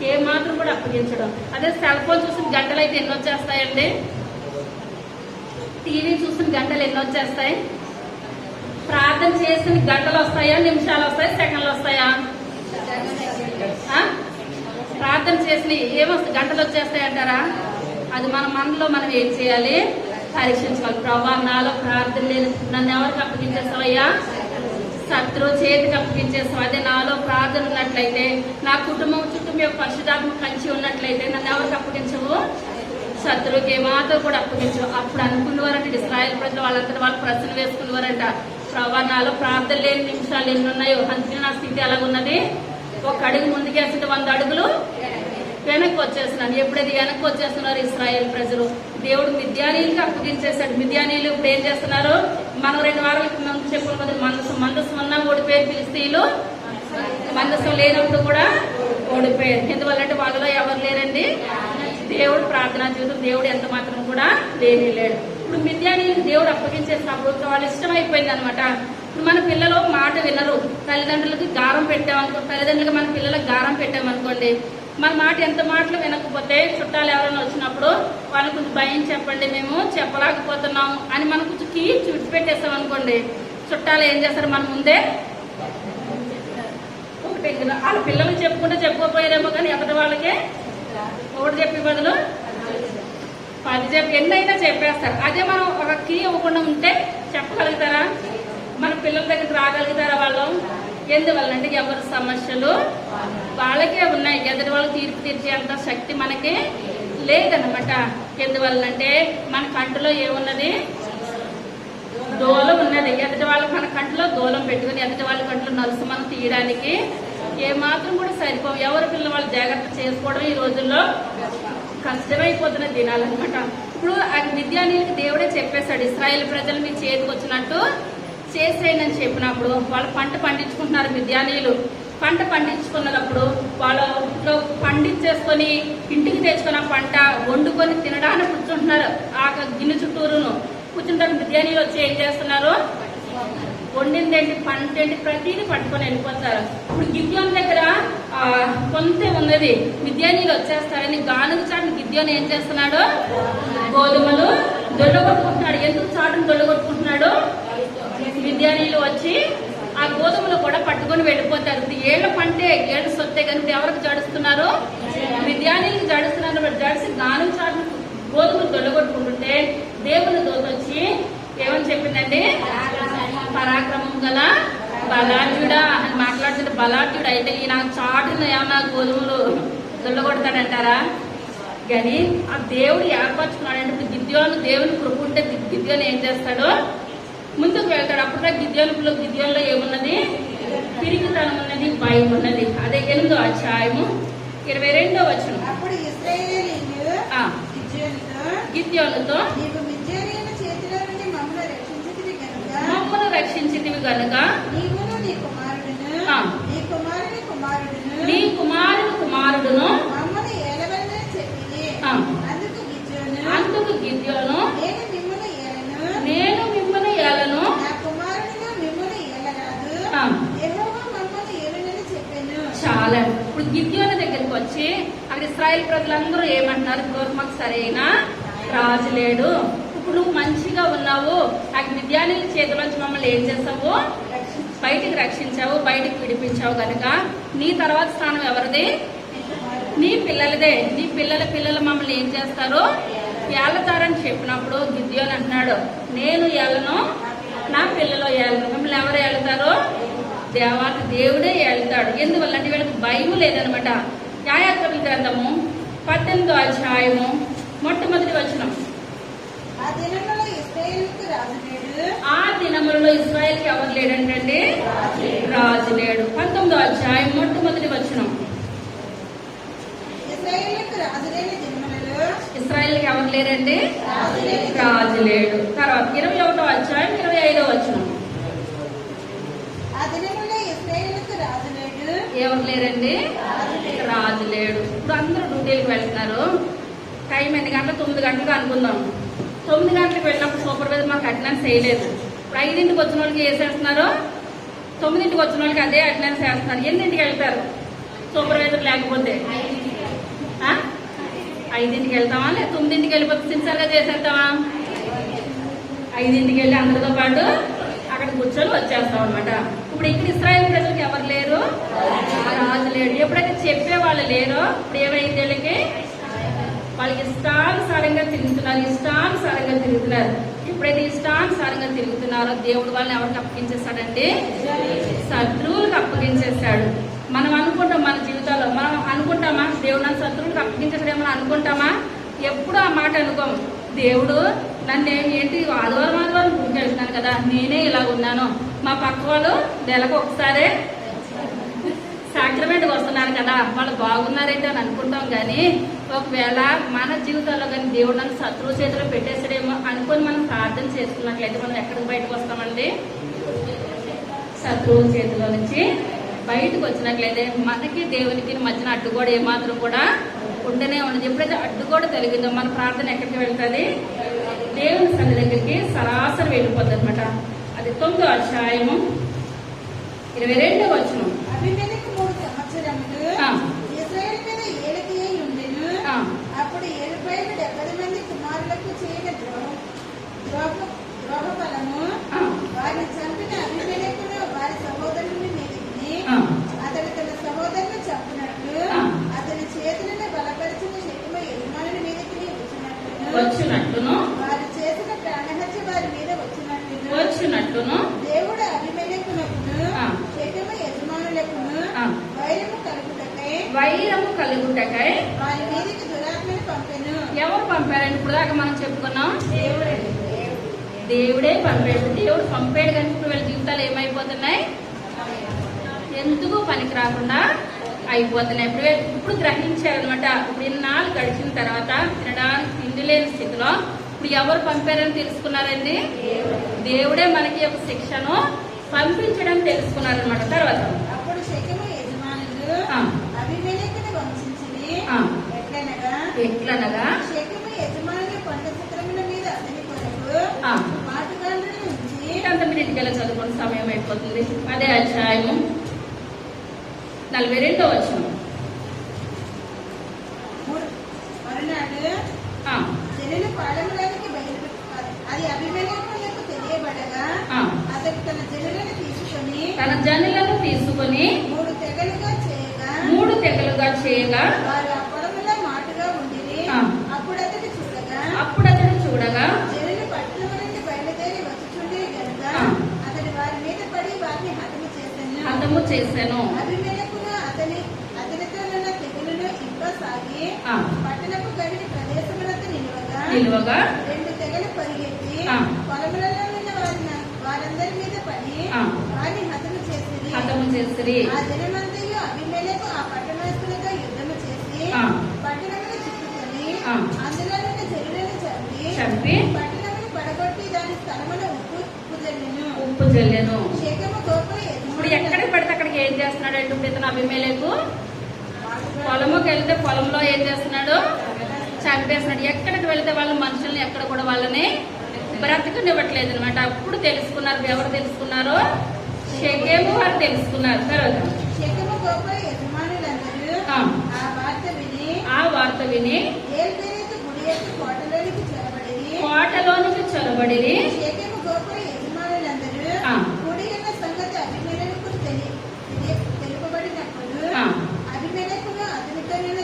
ఏ మాత్రం కూడా అప్పగించడం. అదే సెల్ ఫోన్ చూసిన గంటలు అయితే ఎన్ని వచ్చేస్తాయండి, టీవీ చూసిన గంటలు ఎన్ని వచ్చేస్తాయి, ప్రార్థన చేసిన గంటలు వస్తాయా, నిమిషాలు వస్తాయా, సెకండ్లు వస్తాయా? ప్రార్థన చేసిన ఏమొస్తాయి, గంటలు వచ్చేస్తాయి అంటారా? అది మన మనలో మనం ఏం చేయాలి, పరీక్షించుకోవాలి. ప్రభా నాలో ప్రార్థన లేదు, నన్ను ఎవరికి అప్పగించేస్తావయ్యా, శత్రువు చేతికి అప్పగించేస్తావు. అదే నాలో ప్రార్థన ఉన్నట్లయితే, నా కుటుంబం చుట్టూ మీ పరిశుద్ధాత్మ కంచి ఉన్నట్లయితే నన్ను ఎవరికి అప్పగించవు, శత్రువుకి ఏమాత్రం కూడా అప్పగించవు. అప్పుడు అనుకునేవారంటే ఇశ్రాయేలు ప్రజలు వాళ్ళంతా వాళ్ళు ప్రశ్న వేసుకునేవారంట, ప్రభా నాలో ప్రార్థన లేని నిమిషాలు ఎన్ని ఉన్నాయో, అందుకే నా స్థితి ఎలాగున్నది, ఒక అడుగు ముందుకేస్తుంటే 100 అడుగులు వెనక్కి వచ్చేస్తున్నాను. ఎప్పుడైతే వెనక్కి వచ్చేస్తున్నారు ఇశ్రాయేలు ప్రజలు, దేవుడు మిద్యానీయులకి అప్పగించేశాడు. మిద్యానీయులు ఇప్పుడు ఏం చేస్తున్నారు, మనం 2 వారాల ముందు చెప్పుకున్న కదా, మందసం ఉన్నా ఓడిపోయారు ఫిలిష్తీయులు, మందసం లేనప్పుడు కూడా ఓడిపోయారు. ఎందువల్లంటే వాళ్ళలో ఎవరు లేరండి, దేవుడు ప్రార్థనా జీవితం దేవుడు ఎంత మాత్రం కూడా లేని లేడు. ఇప్పుడు మిద్యానీయులకు దేవుడు అప్పగించేసినప్పుడు వాళ్ళు ఇష్టమైపోయింది అనమాట. ఇప్పుడు మన పిల్లలు మాట వినరు, తల్లిదండ్రులకి గారం పెట్టామనుకో, తల్లిదండ్రులకి మన పిల్లలకు గారం పెట్టామనుకోండి, మన మాట ఎంత మాటలు వినకపోతే చుట్టాలు ఎవరైనా వచ్చినప్పుడు వాళ్ళకి కొంచెం భయం చెప్పండి, మేము చెప్పలేకపోతున్నాం అని మనం కొంచెం విడిచిపెట్టేస్తాం అనుకోండి, చుట్టాలు ఏం చేస్తారు, మన ముందే ఒకటి వాళ్ళ పిల్లలకి చెప్పుకుంటే చెప్పుకోపోయారేమో, కానీ ఎప్పటి వాళ్ళకే ఒకటి చెప్పే బదులు 10 చెప్పి ఎన్నైనా చెప్పేస్తారు. అదే మనం ఒక కీ ఇవ్వకుండా ఉంటే చెప్పగలుగుతారా, మన పిల్లల దగ్గరికి రాగలుగుతారా వాళ్ళు? ఎందువల్లంటే ఎవరి సమస్యలు వాళ్ళకే ఉన్నాయి, ఎదుటి వాళ్ళు తీర్పు తీర్చేంత శక్తి మనకి లేదనమాట. ఎందువల్లంటే మన కంటిలో ఏమున్నది, దూలం ఉన్నది. ఎదుటి వాళ్ళకి మన కంటిలో దూలం పెట్టుకుని ఎదుటి వాళ్ళ కంటిలో నలుసు మనం తీయడానికి ఏమాత్రం కూడా సరిపోవు. ఎవరి పిల్లలు వాళ్ళు జాగ్రత్త చేసుకోవడం ఈ రోజుల్లో కష్టమైపోతున్న దినాలన్నమాట. ఇప్పుడు ఆ మిద్యానీయులకి దేవుడే చెప్పేశాడు, ఇశ్రాయేలు ప్రజలు మీ చేతికి వచ్చినట్టు చేసేయని చెప్పినప్పుడు వాళ్ళు పంట పండించుకుంటున్నారు. మిద్యానీయులు పంట పండించుకున్నప్పుడు వాళ్ళు పండించేసుకొని ఇంటికి తెచ్చుకున్న పంట వండుకొని తినడానికి కూర్చుంటున్నారు. ఆ గిన్నె చుట్టూరును కూర్చుంటారు. మిద్యానీయులు వచ్చి ఏం చేస్తున్నారు, వండిందేంటి పంట ఏంటి ప్రతిదీ పట్టుకొని వెళ్ళిపోతారు. ఇప్పుడు గిద్యోను దగ్గర కొంతే ఉన్నది, మిద్యానీయులు వచ్చేస్తారని గానుగ చాటును గిద్యోను ఏం చేస్తున్నాడు, గోధుమలు దొల్లగొట్టుకుంటున్నాడు. ఎందుకు చాటును దొల్లగొట్టుకుంటున్నాడు, మిద్యానీయులు వచ్చి ఆ ఆ గోధుమలు కూడా పట్టుకొని వెళ్ళిపోతారు. ఇప్పుడు ఏళ్ల పంటే ఏళ్ళు సొత్తే కనుక ఎవరికి జడుస్తున్నారు? మిద్యానీలకు జడుస్తున్నారు. జడిసి గానం చాటు గోధుమలు దొల్లగొట్టుకుంటుంటే దేవుని దూత వచ్చి ఏమని చెప్పిందండి? పరాక్రమం గల బలాఢ్యుడా అని మాట్లాడుతుంటే, బలాఢ్యుడు అయితే ఈ నాకు చాటున ఏమన్నా గోధుమలు దొల్లగొడతాడంటారా? కానీ ఆ దేవుడు ఏర్పరచుకున్నాడంటే, ఇప్పుడు గిద్యోను దేవుని కృప ఉంటే గిద్యోను ఏం చేస్తాడు? ముందుకు వెళ్తాడు. అప్పుడు గిద్యోన్లో ఏమున్నది? పిరికితనం ఉన్నది, భయం ఉన్నది. అదే 8వ అధ్యాయము 22వ వచనం. అప్పుడు ఇశ్రాయేలీయులు గిద్యోనుతో నీవు మిద్యానీయుల చేతిలో నుండి మమ్మల్ని రక్షించితివి గనుక నీవును నీ కుమారుడును నీ కుమారుని కుమారుడును మమ్మల్ని ఏలవలెనని చెప్పి అందుకు గిద్యోను నేను మిమ్మల్ని ఏలను నా కుమారుడును మిమ్మల్ని ఏలరాదు యెహోవా మమ్మల్ని ఏలునని చెప్పాను. చాలా. ఇప్పుడు గిద్యోను దగ్గరికి వచ్చి అక్కడ ఇశ్రాయేల్ ప్రజలందరూ ఏమంటున్నారు? ఇప్పుడు మాకు సరైన రాజు లేడు, ఇప్పుడు నువ్వు మంచిగా ఉన్నావు, ఆ మిద్యానీల చేతిలోంచి మమ్మల్ని ఏం చేసావు? బయటికి రక్షించావు, బయటికి విడిపించావు కనుక నీ తర్వాత స్థానం ఎవరిది? నీ పిల్లలదే. నీ పిల్లలు మమ్మల్ని ఏం చేస్తారు? ఏళ్తారని చెప్పినప్పుడు గిద్యోను అంటున్నాడు, నేను ఏలను, నా పిల్లలు ఏలను. మిమ్మల్ని ఎవరు ఏళ్తారు? దేవుడే ఏళ్తాడు. ఎందువల్ల అంటే వీళ్ళకి భయం లేదనమాట. న్యాయాధిపతుల గ్రంథము 18వ అధ్యాయము మొట్టమొదటి వచనం. ఆ దినములలో ఇశ్రాయేల్కి ఎవరు లేడంటే రాజు లేడు. 19వ అధ్యాయం మొట్టమొదటి వచనం. ఇశ్రాయేల్కి ఎవరు లేరండి? రాజు లేడు. తర్వాత 21వ అధ్యాయం 25వ వచనం. ఎవరు లేరండి? రాజు లేడు. ఇప్పుడు అందరూ డ్యూటీలకు వెళ్తున్నారు. టైం ఎన్ని గంటలు? 9 గంటలకు అనుకుందాం. 9 గంటలకు వెళ్ళినప్పుడు సూపర్వైజర్ మాకు అటెండెన్స్ వేయలేదు. ఇప్పుడు 5ంటికి వచ్చిన వాళ్ళకి వేసేస్తున్నారు, 9ంటికి వచ్చిన వాళ్ళకి అదే అటెండెన్స్ వేస్తున్నారు. ఎన్నింటికి వెళ్తారు సూపర్వైజర్ లేకపోతే? 5ంటికి వెళ్తామా? లేదా 9ంటికి వెళ్ళిపోతే సిన్సియర్గా చేసేద్దామా? 5ంటికి వెళ్ళి అందరితో పాటు అక్కడ కూర్చొని వచ్చేస్తాం అనమాట. ఇప్పుడు ఇక్కడ ఇశ్రాయేల్ ప్రజలకు ఎవరు లేరు? రాజు లేడు. ఎప్పుడైతే చెప్పేవాళ్ళు లేరో ఇప్పుడు ఏమైంది? వాళ్ళకి ఇష్టానుసారంగా తిరుగుతున్నారు. ఎప్పుడైతే ఇష్టానుసారంగా తిరుగుతున్నారో దేవుడు వాళ్ళని ఎవరికి అప్పగించేస్తాడండి? శత్రువులకు అప్పగించేస్తాడు. మనం అనుకుంటాం మన జీవితాల్లో, మనం అనుకుంటామా దేవుడు నన్ను శత్రువులకు అప్పగించేస్తాడేమో అనుకుంటామా? ఎప్పుడు ఆ మాట అనుకోం. దేవుడు నన్ను ఏంటి ఆదివారం గుడికి వెళ్తున్నాను కదా, నేనే ఇలా ఉన్నాను, మా పక్క వాళ్ళు నెలకు ఒకసారే సాక్రమెంట్కి వస్తున్నారు కదా, వాళ్ళు బాగున్నారైతే అని అనుకుంటాం. కానీ ఒకవేళ మన జీవితాల్లో కానీ దేవుడు నన్ను శత్రువు చేతిలో పెట్టేసాడేమో అనుకొని మనం ప్రార్థన చేసుకున్నట్లయితే మనం ఎక్కడికి బయటకు వస్తామండి? శత్రువు చేతిలో నుంచి బయటకు వచ్చినట్లయితే మనకి దేవునికి మధ్యన అడ్డుగోడ ఏమాత్రం కూడా ఉండనే ఉండదు. ఎప్పుడైతే అడ్డుగోడ తొలగిందో మన ప్రార్థన ఎక్కడికి వెళ్తుంది? దేవుని సన్నిధి దగ్గరికి సరాసరి వెళ్ళిపోద్ది అనమాట. అది 9వ అధ్యాయము 22వ వచనం. అబీమెలెకు 3 సంవత్సరములు ఇశ్రాయేలు మీద ఏలిక అయి ఉండెను. అప్పుడు ఏలిపైన 70 మంది కుమారులకు చేయని ద్రోహఫలము వారిని చంపిన అబీమెలెకును వారి సహోదరుని మీదికి అతడు తన సహోదరుని చంపినట్లు అతని చేతులను బలపరిచిన శకుమ యజమానుని మీదకి వచ్చినట్లును వారు చేసిన ప్రాణహత్య వారి మీద వచ్చినట్లును దేవుడు అబీమెలెకునకును శకుమ యజమానులకును వైరము కలుగుటకై వారి మీదకి దురాత్మని పంపెను. ఎవరు పంపారండి? ఇప్పుడు దాకా మనం చెప్పుకున్నాం దేవుడే పంపాడు. దేవుడు పంపాడు కానీ ఇప్పుడు వీళ్ళ జీవితాలు ఏమైపోతున్నాయి? ఎందుకు పనికి రాకుండా అయిపోతున్నాయి. ఇప్పుడు గ్రహించారనమాట. ఇప్పుడు ఇన్నాళ్ళు గడిచిన తర్వాత తినడానికి తిండి లేని స్థితిలో ఇప్పుడు ఎవరు పంపారని తెలుసుకున్నారండి? దేవుడే మనకి ఒక శిక్షను పంపించడం తెలుసుకున్నారనమాట. తర్వాత అప్పుడు శకుమ యజమానులు అబీమెలెకును వంచించిరి. ఎట్లనగా శకుమ యజమానులు పంట శిఖరముల మీద అతని కొరకు మాటుగాండ్రుని ఉంచి అంత మినిట్కెళ్ళ చదువుకున్న సమయం అయిపోతుంది. అదే అధ్యాయము 42వ వచనం. మరునాడు జనులు పాలెములోనికి బయలుపెట్టారు. అది అబీమెలెకునకు తెలియబడగా అతడు తన జనులను తీసుకొని తన జనులను తీసుకొని 3 తెగలుగా చేయగా 3 తెగలుగా చేయగా వారు ఆ పొలములో మాటుగా ఉండిరి. ఆ. అప్పుడు అతడు చూడగా అప్పుడు అతడు చూడగా జనులు పట్టణం నుండి బయలుదేరి వచ్చుచుండిరి గనుక ఆ. అతడు వారి మీద పడి వారిని హతము హతము చేసెను. అభిమేలకును అతనితో ఉన్న తెగులును ఇంపసాగి ఆ. పట్టణపు గడిని ప్రదేశమునందు నిలువగా 2 తెగలు పరిగెత్తి ఆ. పొలములలో ఉన్న వారందరి మీద పడి ఆ. వారిని హతము చేసిరి. ఆ దినమంతయు అభిమేలెకు ఆ పట్టణస్థులతో యుద్ధము చేసి ఆ. పట్టణమును చుట్టుకొని ఆ. అందులో ఉన్న జనులను చంపి పట్టణమును పడగొట్టి దాని స్థలమున ఉప్పు జల్లెను. షేకెము గోపుర ఇప్పుడు ఎక్కడికి పడితే అక్కడికి ఏం చేస్తున్నాడు అంటే ఇప్పుడు ఇతను అభిమేలెకు పొలముకి వెళ్తే పొలంలో ఏం చేస్తున్నాడు, చంపేస్తున్నాడు. ఎక్కడికి వెళ్తే వాళ్ళ మనుషుల్ని ఎక్కడ కూడా వాళ్ళని బ్రతకనివ్వట్లేదు అనమాట. అప్పుడు తెలుసుకున్నారు. ఎవరు తెలుసుకున్నారు? షెకెము వారు తెలుసుకున్నారు. తర్వాత షేకెము గోపుర యజమానులందరూ ఆ వార్త విని ఏల్బెరీతు గుడి యొక్క కోటలోనికి చొరబడిరి. షేకెము గోపుర యజమానులందరూ గుడి యొక్క సంగతి అభిమేలెకు తెలుపబడినప్పుడు అభిమేలెకును అతనితో ఉన్న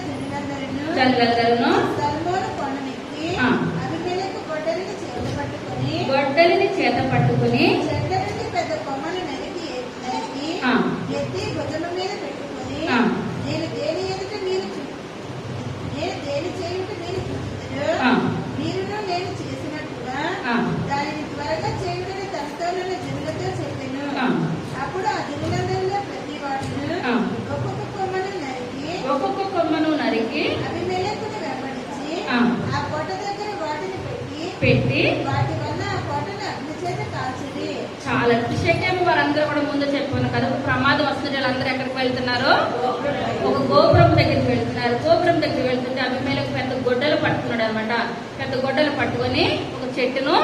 జనులందరూ సల్మోను కొండనెక్కి అభిమేలెకు గొడ్డలిని చేత పట్టుకొని చెట్ల నుండి పెద్ద కొమ్మను నరికి ఎత్తి భుజము మీద పెట్టుకొని నేను దేని చేయుట మీరు చూచుదురు, మీరును నేను చేసినట్టుగా దానిని త్వరగా చేయుటని తనతోనున్న జనులతో చెప్పెను. అప్పుడు ఆ జనులందరిలో ప్రతి వాడును ఒక్కొక్క కొమ్మను నరికి అభిమేలెకును వెంబడించి ఆ కోట దగ్గర వాటిని పెట్టి వాటి వల్ల ఆ కోటను అగ్ని చేత కాల్చిరి. చాలా షెకెము వారందరూ కూడా ముందు చెప్పాను కదా, ఒక ప్రమాదం వస్తుంది. వాళ్ళందరూ ఎక్కడికి వెళ్తున్నారు? ఒక గోపురం దగ్గరికి వెళ్తున్నారు. గోపురం దగ్గరికి వెళ్తుంటే అభిమేలెకు పెద్ద గొడ్డలు పట్టుకున్నాడు అనమాట. పెద్ద గొడ్డలు పట్టుకొని ఒక చెట్టును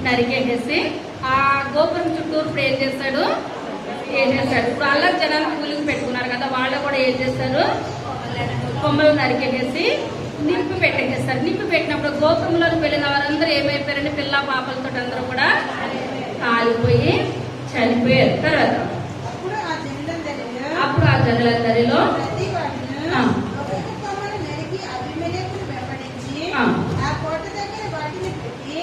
నరికేసేసి ఆ గోపురం చుట్టూరు ఇప్పుడు ఏం చేస్తాడు? ఇప్పుడు అల్లరి జనాలు కూలికి పెట్టుకున్నారు కదా, వాళ్ళు కూడా ఏం చేస్తారు? కొమ్మలు నరికేసి నింపి పెట్టేస్తారు. నింపి పెట్టినప్పుడు గోపురంలోకి వెళ్ళిన వారందరూ ఏమైపోయారంటే పిల్ల పాపలతో అందరూ కూడా కాలిపోయి చనిపోయారు. తర్వాత అప్పుడు ఆ జనులందరిలో ప్రతి వాడును ఒక్కొక్క కొమ్మను నరికి అభిమేలెకును వెంబడించి ఆ కోట దగ్గర వాటిని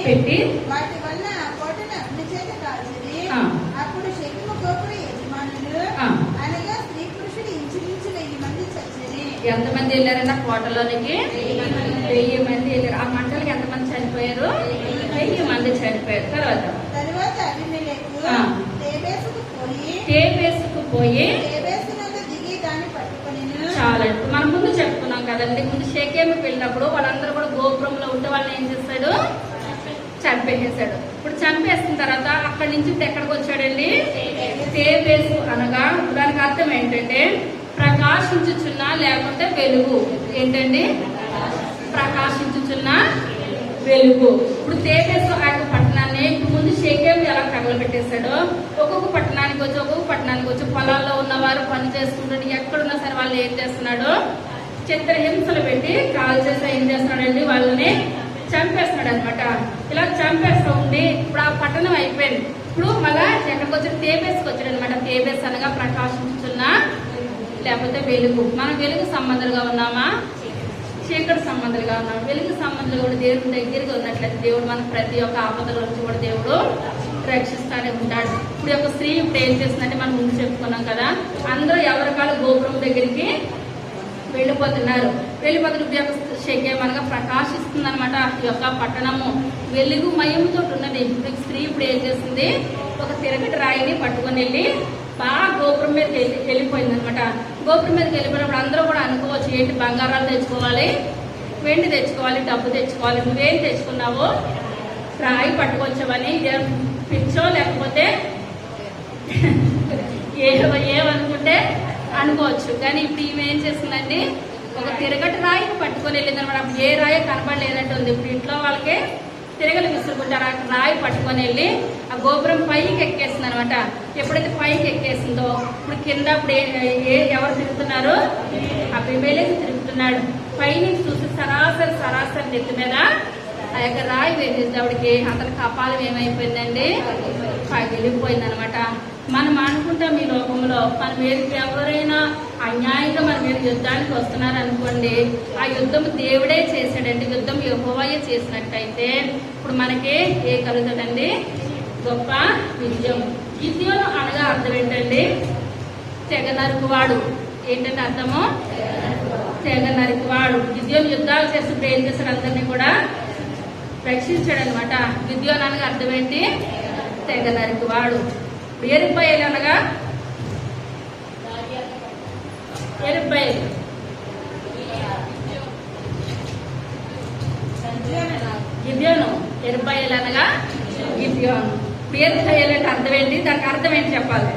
పెట్టి వాటి వల్ల ఆ కోటను అగ్ని చేత కాల్చిరి. అప్పుడు షెకెము గోపుర యజమానులు అనగా స్త్రీ పురుషుడు ఇంచుమించు 1000 మంది చచ్చిరి. ఎంతమంది వెళ్ళారన్న కోటలోనికి? 1000 మంది వెళ్ళారు. ఆ మంటలకి ఎంతమంది చనిపోయారు? 1000 మంది చనిపోయారు. తర్వాత అభిమేలెకు తేబేసుకు పోయి తేబేసునందు దిగి దాన్ని పట్టుకొనెను. చాలా మనం ముందు చెప్పుకున్నాం కదండి. ముందు షెకెముకి వెళ్ళినప్పుడు వాళ్ళందరూ కూడా గోపురంలో ఉంటే వాళ్ళని ఏం చేస్తాడు? చంపేసేసాడు. ఇప్పుడు చంపేసిన తర్వాత అక్కడి నుంచి ఇప్పుడు ఎక్కడికి వచ్చాడండి? తేబేసు అనగా దానికి అర్థం ఏంటంటే ప్రకాశించుచున్న లేకుంటే వెలుగు. ఏంటండి? ప్రకాశించుచున్న వెలుగు. ఇప్పుడు తేబేసు ఆ యొక్క పట్టణాన్ని ఇప్పుడు ముందు షెకెము ఎలా తగలబెట్టేశాడో ఒక్కొక్క పట్టణానికి వచ్చి పొలాల్లో ఉన్నవారు పని చేసుకుంటుంటే ఎక్కడున్నా సరే వాళ్ళు ఏం చేస్తున్నాడు? చిత్రహింసలు పెట్టి కాల్ చేసి ఏం చేస్తున్నాడండి? వాళ్ళని చంపేస్తున్నాడు అనమాట. ఇలా చంపేస్తూ ఉండి ఇప్పుడు ఆ పట్టణం అయిపోయింది. ఇప్పుడు మళ్ళా ఎక్కడికి వచ్చి తేబేసుకు వచ్చాడు అనమాట. తేబేసు అనగా ప్రకాశించుతున్న లేకపోతే వెలుగు. మనం వెలుగు సంబంధాలుగా ఉన్నామా? చీకటి సంబంధాలుగా ఉన్నాం. వెలుగు సంబంధాలు కూడా దేవుడి దగ్గరగా ఉన్నట్లయితే దేవుడు మనకు ప్రతి ఒక్క ఆపదల నుంచి కూడా దేవుడు రక్షిస్తానే ఉంటాడు. ఇప్పుడు ఒక స్త్రీ ఇప్పుడు ఏం చేస్తుందంటే మనం ముందు చెప్పుకున్నాం కదా, అందరూ ఎవరికాలు గోపురం దగ్గరికి వెళ్ళిపోతున్నారు. షెకెము అనగా ప్రకాశిస్తుంది అనమాట. ఈ యొక్క పట్టణము వెలుగు మయముతో ఉన్నది. స్త్రీ ఇప్పుడు ఏం చేస్తుంది? ఒక తిరగటి రాయిని పట్టుకొని వెళ్ళి బాగా గోపురం మీద వెళ్ళిపోయింది అనమాట. గోపురం మీదకి వెళ్ళిపోయినప్పుడు అందరూ కూడా అనుకోవచ్చు, ఏంటి బంగారాలు తెచ్చుకోవాలి, వెండి తెచ్చుకోవాలి, డబ్బు తెచ్చుకోవాలి. నువ్వేం తెచ్చుకున్నావో రాయి పట్టుకొచ్చావని పిచ్చో లేకపోతే ఏమనుకుంటే అనుకోవచ్చు. కానీ ఇప్పుడు ఈమె ఏం చేస్తుందండి? ఒక తిరగటి రాయిని పట్టుకొని వెళ్ళింది అనమాట. అప్పుడు ఏ రాయి కనపడలేనట్టు ఉంది. ఇప్పుడు ఇంట్లో వాళ్ళకి తిరగలు విసురుకుంటారు. ఆ రాయి పట్టుకొని వెళ్ళి ఆ గోపురం పైకి ఎక్కేస్తుంది అనమాట. ఎప్పుడైతే పైకి ఎక్కేసిందో ఇప్పుడు కింద ఇప్పుడు ఎవరు తిరుగుతున్నారు? అభిమేలెకు తిరుగుతున్నాడు. పైనుంచి చూసి సరాసరి నెత్తి మీద ఆ యొక్క రాయి వేసేసి ఆవిడకి అతని కపాలం ఏమైపోయిందండి? పగిలిపోయిందనమాట. మనం అనుకుంటాం ఈ లోకంలో మన మీద ఎవరైనా అన్యాయంగా మన మీద యుద్ధానికి వస్తున్నారు అనుకోండి, ఆ యుద్ధం దేవుడే చేశాడండి. యుద్ధం యెహోవాయే చేసినట్టయితే ఇప్పుడు మనకి ఏ కలుగుతుందండి? గొప్ప విజయం. గిద్యోను అనగా అర్థం ఏంటండి? తెగ నరుకువాడు. ఏంటంటే అర్థము? తెగ నరికివాడు. గిద్యోను యుద్ధాలు చేస్తుంటే ఏం చేశాడు? అందరినీ కూడా రక్షించాడు అనమాట. గిద్యోను అనగా అర్థం ఏంటి? తెగ నరికివాడు. ఎరుబ్బయలు అనగా ఎరుబ్బయలు. గిద్యోను. ఎరుబ్బయలు అనగా గిద్యోను. ఎరుబ్బయలు అంటే అర్థం ఏంటి? దానికి అర్థం ఏంటి చెప్పాలి?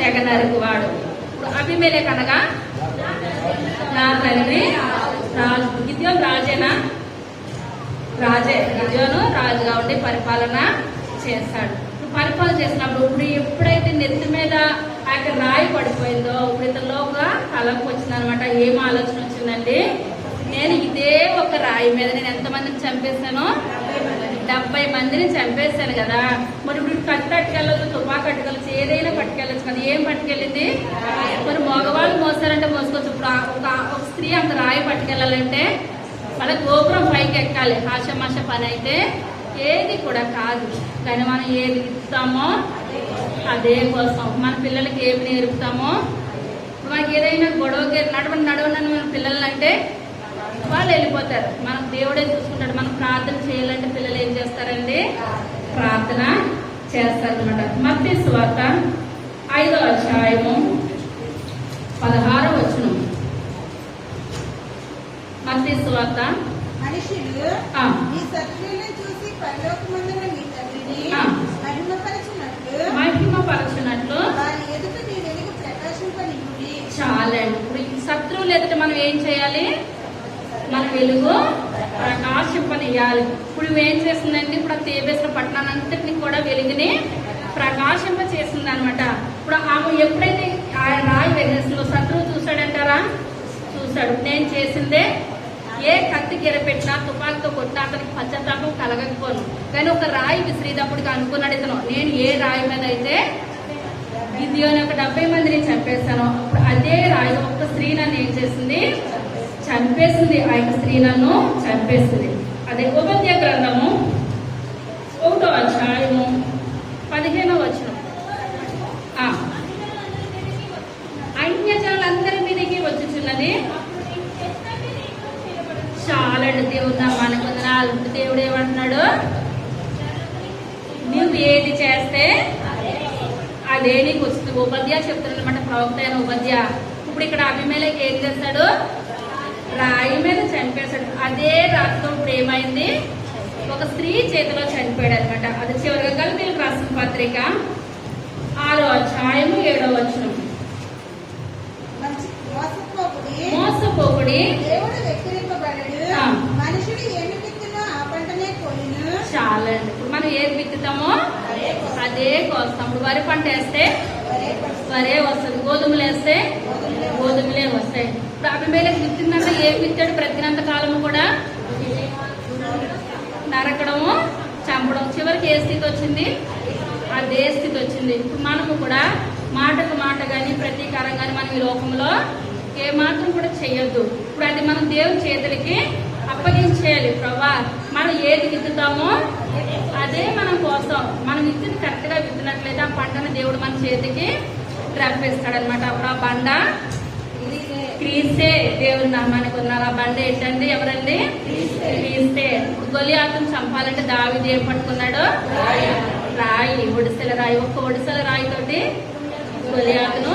తెగ నరుకువాడు. ఇప్పుడు అబీమెలెకు అనగా నా తండ్రి రాజు. గిద్యోను రాజేనా? రాజే. గిద్యోను రాజుగా ఉండి పరిపాలన చేశాడు. పరిపాలన చేసినప్పుడు ఇప్పుడు ఎప్పుడైతే నెత్తి మీద ఆ యొక్క రాయి పడిపోయిందో ఇప్పుడు ఇతరులోగా తలకు వచ్చిందనమాట. ఏం ఆలోచన వచ్చిందండి? నేను ఇదే ఒక రాయి మీద నేను ఎంతమందిని చంపేశాను? 70 మందిని చంపేశాను కదా. మరి ఇప్పుడు కత్తి పట్టుకెళ్ళచ్చు, తుపాకు పట్టుకెళ్ళచ్చు, ఏదైనా పట్టుకెళ్ళచ్చు కదా. ఏం పట్టుకెళ్ళింది? మరి మగవాళ్ళు మోసారంటే మోసుకోవచ్చు. ఇప్పుడు ఒక స్త్రీ అంత రాయి పట్టుకెళ్ళాలంటే వాళ్ళ గోపురం పైకి ఎక్కాలి. ఆశమాష పని అయితే ఏది కూడా కాదు. కానీ మనం ఏది ఇస్తామో అదే కోసం మన పిల్లలకి ఏమి నేర్పుతామో. మనకి ఏదైనా గొడవకి నడవనని మన పిల్లలు అంటే వాళ్ళు వెళ్ళిపోతారు. మనకు దేవుడే చూసుకుంటాడు. మనం ప్రార్థన చేయాలంటే పిల్లలు ఏం చేస్తారండి? ప్రార్థన చేస్తారనమాట. మత్తయి సువార్త 5వ అధ్యాయము 16వ వచనం. మత్తయి సువార్త మనుషులు మీ శత్రువులను చూసి పరలోకమందున్న మీ తండ్రిని మహిమపరచునట్లు వారి ఎదుట నీ వెలుగు ప్రకాశింపనివ్వుడి. చాలండి. ఇప్పుడు ఈ శత్రువులు ఎదుట మనం ఏం చేయాలి? మన వెలుగు ప్రకాశింపనియాలి. ఇప్పుడు ఏం చేస్తుందండి? ఇప్పుడు ఆ తేబేసిన పట్టణానంతటిని కూడా వెలుగుని ప్రకాశింప చేస్తుంది అనమాట. ఇప్పుడు ఆమె ఎప్పుడైతే ఆ రాయి వేసేసిందో శత్రువు చూశాడంటారా? చూశాడు. నేను చేసిందే ఏ కత్తి గిరపెట్టినా తుపాకుతో కొట్టినా అతనికి పశ్చాత్తాపం కలగకపోను. కానీ ఒక రాయి విసిరేటప్పటికి అనుకున్నాడు ఇతను, నేను ఏ రాయి మీద అయితే గిద్యోను ఒక 70 మందిని చంపేశాను, అప్పుడు అదే రాయి ఒక స్త్రీ నన్ను ఏం చేసింది? చంపేసింది. ఆ యొక్క స్త్రీ నన్ను చంపేసింది. అదే ఉపద్య గ్రంథము 1వ అధ్యాయము 15వ వచనం. అన్యజనులందరి మీదకి వచ్చుచున్నది. చాలండి. దేవుడు నామానికి వందనాలు. దేవుడు ఏమంటున్నాడు? నువ్వు ఏది చేస్తే అదే నీకు వస్తుంది. ఉపద్య చెప్తున్నాడు అనమాట, ప్రవక్త అయిన ఉపద్య. ఇప్పుడు ఇక్కడ అబీమెలెకు ఏం చేస్తాడు? రాయి మీద చనిపేశాడు. అదే రాత్రితో ఇప్పుడు ఏమైంది? ఒక స్త్రీ చేతిలో చనిపోయాడు అనమాట. అది చివరిగా గలతీయులకు రాసిన పత్రిక 6వ అధ్యాయము 7వ వచనం. మోసపోకుడి, దేవుడు వెక్కిరింపబడడు. మనుషుడు ఏమి విత్తునో ఆ పంటనే కోయును. చాలండి. ఇప్పుడు మనం ఏది విత్తుతామో అదే కోస్తాం. ఇప్పుడు వరి పంట వేస్తే వరే వస్తుంది, గోధుమలు వేస్తే గోధుమలే వస్తాయి. ఇప్పుడు అబీమెలెకు విత్తిందంటే ఏం విత్తాడు? బ్రతికినంత కాలము కూడా నరకడము, చంపడం. చివరికి ఏ స్థితి వచ్చింది? అదే స్థితి వచ్చింది. ఇప్పుడు మనము కూడా మాటకు మాట కానీ ప్రతీకారం కానీ మనం ఈ లోకంలో ఏమాత్రం కూడా చెయ్యొద్దు. ఇప్పుడు అది మనం దేవుని చేతులకి అప్పగించేయాలి. ప్రభా, మనం ఏది విత్తుతామో అదే మనం కోసం. మనం విత్తిని కరెక్ట్ గా విత్తినట్లయితే ఆ పంటను దేవుడు మన చేతికి రప్పిస్తాడనమాట. అప్పుడు ఆ బండ క్రీస్తే. దేవుడి నామానికి ఉన్నారు. ఆ బండ ఏంటండి? ఎవరండి? క్రీస్తే. గొలియాతును చంపాలంటే దావీదు ఏం పట్టుకున్నాడు? రాయి, ఒడిసెల రాయి. ఒక్క ఒడిసెల రాయితోటి గొలియాతును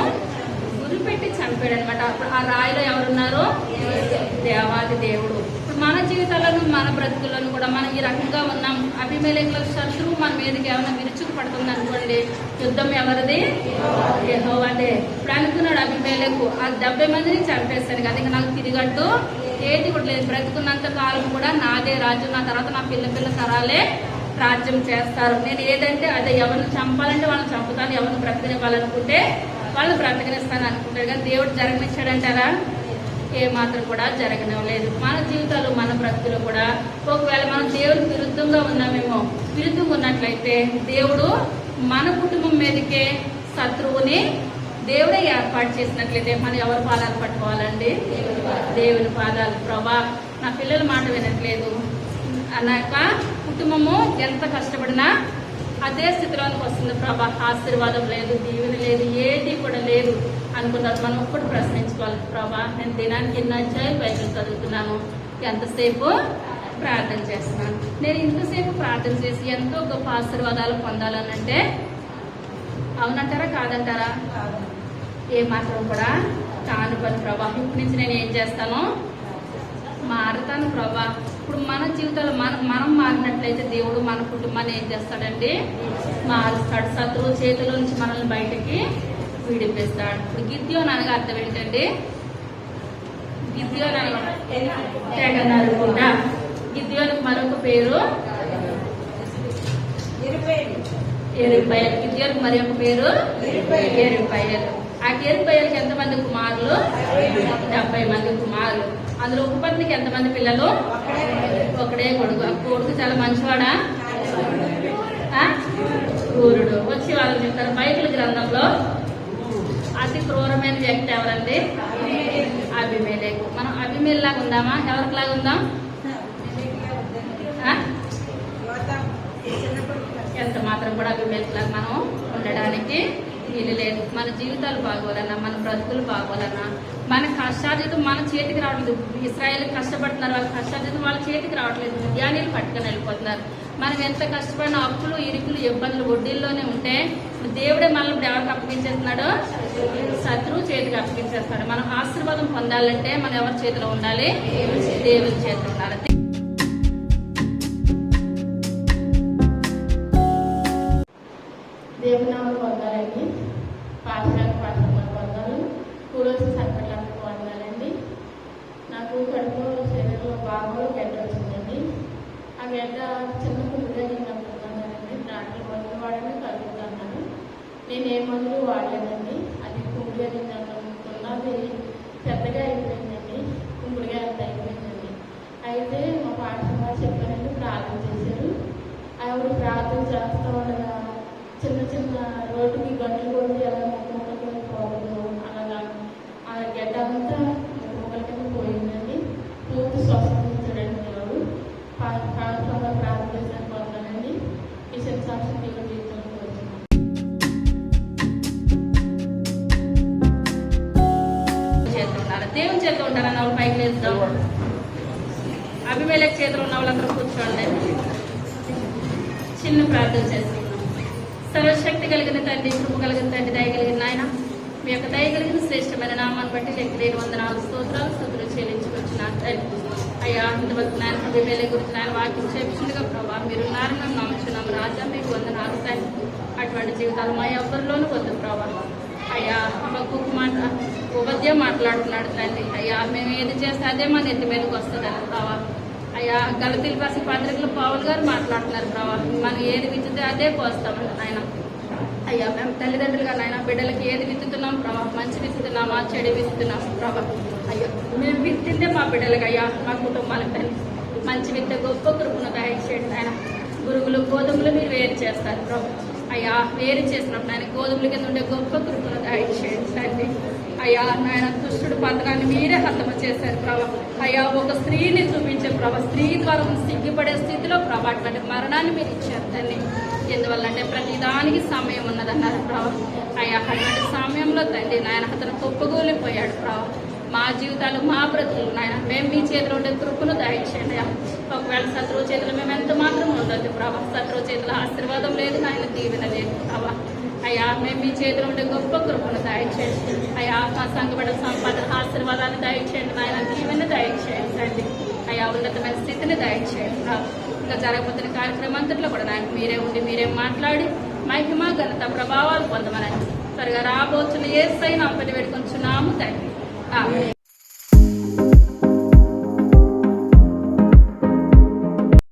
గురిపెట్టి చంపాడు అనమాట. అప్పుడు ఆ రాయిలో ఎవరున్నారు? దేవాది దేవుడు. ఇప్పుడు మన జీవితాలను మన బ్రతుకులను కూడా మనం ఈ రకంగా ఉన్నాం. అబీమెలెకు శత్రువు మన మీదకి ఏమైనా విరుచుకు పడుతుంది అనుకోండి, యుద్ధం ఎవరిది? యెహోవాదే. ఇప్పుడు అనుకున్నాడు అబీమెలెకు, ఆ 70 మందిని చంపేస్తాను కదా, ఇంకా నాకు తిరిగట్టు ఏది కూడా లేదు. బ్రతుకున్నంత కాలం కూడా నాదే రాజ్యం, నా తర్వాత నా పిల్ల తరాలే రాజ్యం చేస్తారు. నేను ఏదంటే అదే. ఎవరిని చంపాలంటే వాళ్ళని చంపుతాను, ఎవరిని బ్రతకనివ్వాలనుకుంటే వాళ్ళు బ్రతకనిస్తాను అనుకుంటారు. కానీ దేవుడు జరగనిచ్చాడంటారా? ఏమాత్రం కూడా జరగనివ్వలేదు. మన జీవితాలు మన బ్రతుకులు కూడా ఒకవేళ మనం దేవునికి విరుద్ధంగా ఉన్నామేమో, విరుద్ధంగా ఉన్నట్లయితే దేవుడు మన కుటుంబం మీదకే శత్రువుని దేవుడే ఏర్పాటు చేసినట్లయితే మనం ఎవరి పాదాలు పట్టుకోవాలండి? దేవుని పాదాలు. ప్రభా, నా పిల్లల మాట వినట్లేదు అన్నాక కుటుంబము ఎంత కష్టపడినా అదే స్థితిలోనికి వస్తుంది. ప్రభా, ఆశీర్వాదం లేదు, దీవెన లేదు, ఏది కూడా లేదు అనుకున్నది మనం ఒక్కటి ప్రశ్నించుకోవాలి. ప్రభా, నేను దినానికి ఎన్ని అధ్యాయులు బైబిల్ చదువుతున్నాను, ఎంతసేపు ప్రార్థన చేస్తున్నాను. నేను ఇంతసేపు ప్రార్థన చేసి ఎంతో గొప్ప ఆశీర్వాదాలు పొందాలనంటే అవునంటారా కాదంటారా? ఏ మాత్రం కూడా కాను పని ప్రభా. ఇప్పటి నుంచి నేను ఏం చేస్తాను? మారుతాను ప్రభా. ఇప్పుడు మన జీవితాలు మనం మారినట్లయితే దేవుడు మన కుటుంబాన్ని ఏం చేస్తాడండి? మారుస్తాడు. శత్రువు చేతిలో నుంచి మనల్ని బయటకి విడిపిస్తాడు. ఇప్పుడు గిద్యోను అనగా అర్థం ఏంటండి? గిద్యోను అనగా తెగ నరుకుట. గిద్యోనికి మరొక పేరు ఎరుపయలు. గిద్యోనికి మరి ఒక పేరు ఎరుపయలు. ఆ ఎరుపయలకి ఎంతమంది కుమారులు? 70 మంది కుమారులు. అందులో ఉపపత్నికి ఎంతమంది పిల్లలు? ఒకడే కొడుకు. ఆ కొడుకు చాలా మంచివాడా? క్రూరుడు. వచ్చి వాళ్ళు చెప్తారు బైబిల్ గ్రంథంలో అతి క్రూరమైన వ్యక్తి ఎవరండి? అబీమెలెకు. మనం అబీమెలెకులాగా ఉందామా? ఎవరిలాగా ఉందాం? ఎంత మాత్రం కూడా అబీమెలెకులాగా మనం ఉండడానికి వీలు లేదు. మన జీవితాలు బాగోవాలన్నా, మన బ్రతుకులు బాగోవాలన్నా, మన కష్టార్జితం మన చేతికి రావట్లేదు. ఇశ్రాయేల్ కష్టపడుతున్నారు, వాళ్ళ కష్టార్జితం వాళ్ళ చేతికి రావట్లేదు. ధ్యానాలు పట్టుకొని వెళ్ళిపోతున్నారు. మనం ఎంత కష్టపడిన అప్పులు, ఇరుకులు, ఇబ్బందులు, వడ్డీల్లోనే ఉంటే దేవుడే మనల్ని ఇప్పుడు ఎవరికి అప్పగించేస్తున్నాడు? శత్రువు చేతికి అప్పగించేస్తాడు. మనం ఆశీర్వాదం పొందాలంటే మనం ఎవరి చేతిలో ఉండాలి? దేవుని చేతిలో ఉండాలి. దేవునామం పొందాలండి. పాఠశాల పొందాలు, కూడోసి సంకటాలకు పొందాలండి. నాకు కడుపులో శరీరంలో బాగా గడ్డ వచ్చిందండి. ఆ గడ్డ చిన్న పుట్టుగా నేను అనుకుంటున్నానండి. డాక్టర్ మందులు వాడని కలుగుతున్నాను. నేను ఏ మందులు వాడలేదండి. అది కుంపుడుగా నేను అనుకుంటున్నది పెద్దగా అయిపోయిందండి. కుంపుడుగా అంత అయిపోయిందండి. అయితే మా పాఠశాల చెప్పానండి, ప్రార్థన చేశారు. ఆవిడ ప్రార్థన చేస్తూ ఉండగా చిన్న చిన్న రోడ్డుకి గంటలు కొట్టి అలా మొక్కలు పోవడం అలాగా ఆ గడ్డ అంతా మొక్కల కింద పోయిందండి. పూర్తి స్వస్థత ఇచ్చాడండి దేవుడు. పాఠశాలలో ప్రార్థన చేసిన పొందానండి. ఈ సాక్షి దేవుడు జీవితంలో వచ్చింది. చేతులు ఉన్నారు, దేవుని చేతులు ఉంటారన్న వాళ్ళు పైకి లేద్దాం. అబీమెలెకు చేతులు ఉన్న వాళ్ళందరూ కూర్చోండి. చిన్న ప్రార్థన చేస్తున్నాం. సర్వశక్తి కలిగిన తండ్రి, కృప కలిగిన తండ్రి, దయ కలిగిన ఆయన, మీ యొక్క దయ కలిగిన శ్రేష్టమైన నామాన్ని బట్టి లెక్కలేని వందనాలు స్తోత్రాలు చెల్లించుకొచ్చిన తండ్రి. అయ్యా, ఇంతవరకు నాయన అబీమెలెకు గురించి నాయన వాక్యం చేపించుగా ప్రభావ మీరు నారాయణ నమ్ముచున్నాం రాజా, మీకు వందనాలు తండ్రి. అటువంటి జీవితాలు మా ఎవరిలోనూ వద్దు ప్రభావ. అయ్యా, ఒక్కొక్క మాట ఉపద్యం మాట్లాడుతున్నాడు తండ్రి. అయ్యా, మేము ఏది చేస్తే అదే మన ఎత్తి మీదకి వస్తుందని ప్రభావ. అయ్యా, గలతీలు రాసిన పత్రికలో పౌలు గారు మాట్లాడుతున్నారు ప్రభావ. మనం ఏది విత్తితే అదే పోస్తామని నాయన. అయ్యా, మేము తల్లిదండ్రులుగా నాయన బిడ్డలకి ఏది విత్తుతున్నాం ప్రభావ? మంచి విత్తుతున్నామా, చెడు విత్తుతున్నాం ప్రభావ? అయ్యా, మేము విత్తిందే మా బిడ్డలకి అయ్యా, మా కుటుంబాలకు తండ్రి మంచి విత్త గొప్ప కృపను దయచేయండి ఆయన. గురుగులు గోధుమలు మీరు వేరు చేస్తారు ప్రభావ. అయ్యా, వేరు చేసినప్పుడు ఆయన గోధుమల కింద ఉండే గొప్ప కృపను దయచేయండి తండ్రి. అయ్యా, నాయన దుష్టుడు పథకాన్ని మీరే హతమ చేశారు ప్రభా. అయ్యా, ఒక స్త్రీని చూపించే ప్రభా, స్త్రీ ద్వారా సిగ్గుపడే స్థితిలో ప్రభా అటువంటి మరణాన్ని మీరు ఇచ్చారు తండ్రి. ఎందువల్లంటే ప్రతిదానికి సమయం ఉన్నదన్నారు ప్రభా. అయ్యా, అటువంటి సమయంలో తండ్రి నాయన అతను కుప్పగూలిపోయాడు ప్రభా. మా జీవితాలు, మా బ్రతుకులు నాయన మేము మీ చేతిలో ఉండే కృపను దయచేయండి. ఒకవేళ శత్రువు చేతులు మేము ఎంత మాత్రం ఉండొద్దు ప్రభా. శత్రువు చేతుల ఆశీర్వాదం లేదు నాయన, దీవెన లేదు ప్రభా. అయ్యా, మేము మీ చేతిలో ఉండే గొప్ప కృపను దయచేయండి. అయ్యా, మా సంఘబడ సంపద ఆశీర్వాదాన్ని దయచేయండి నాయన, దీవెన దయచేయండి తండ్రి. అయ్యా, ఉన్నతమైన స్థితిని దయచేయండి. ఇంకా జరగబోతున్న కార్యక్రమం అంతట్లో కూడా నాకు మీరే ఉండి మీరే మాట్లాడి మహిమ ఘనత ప్రభావాలు పొందమని త్వరగా రాబోతున్న యేసయ్య నామమున వేడుకొంచున్నాము తండ్రి. ఆమేన్.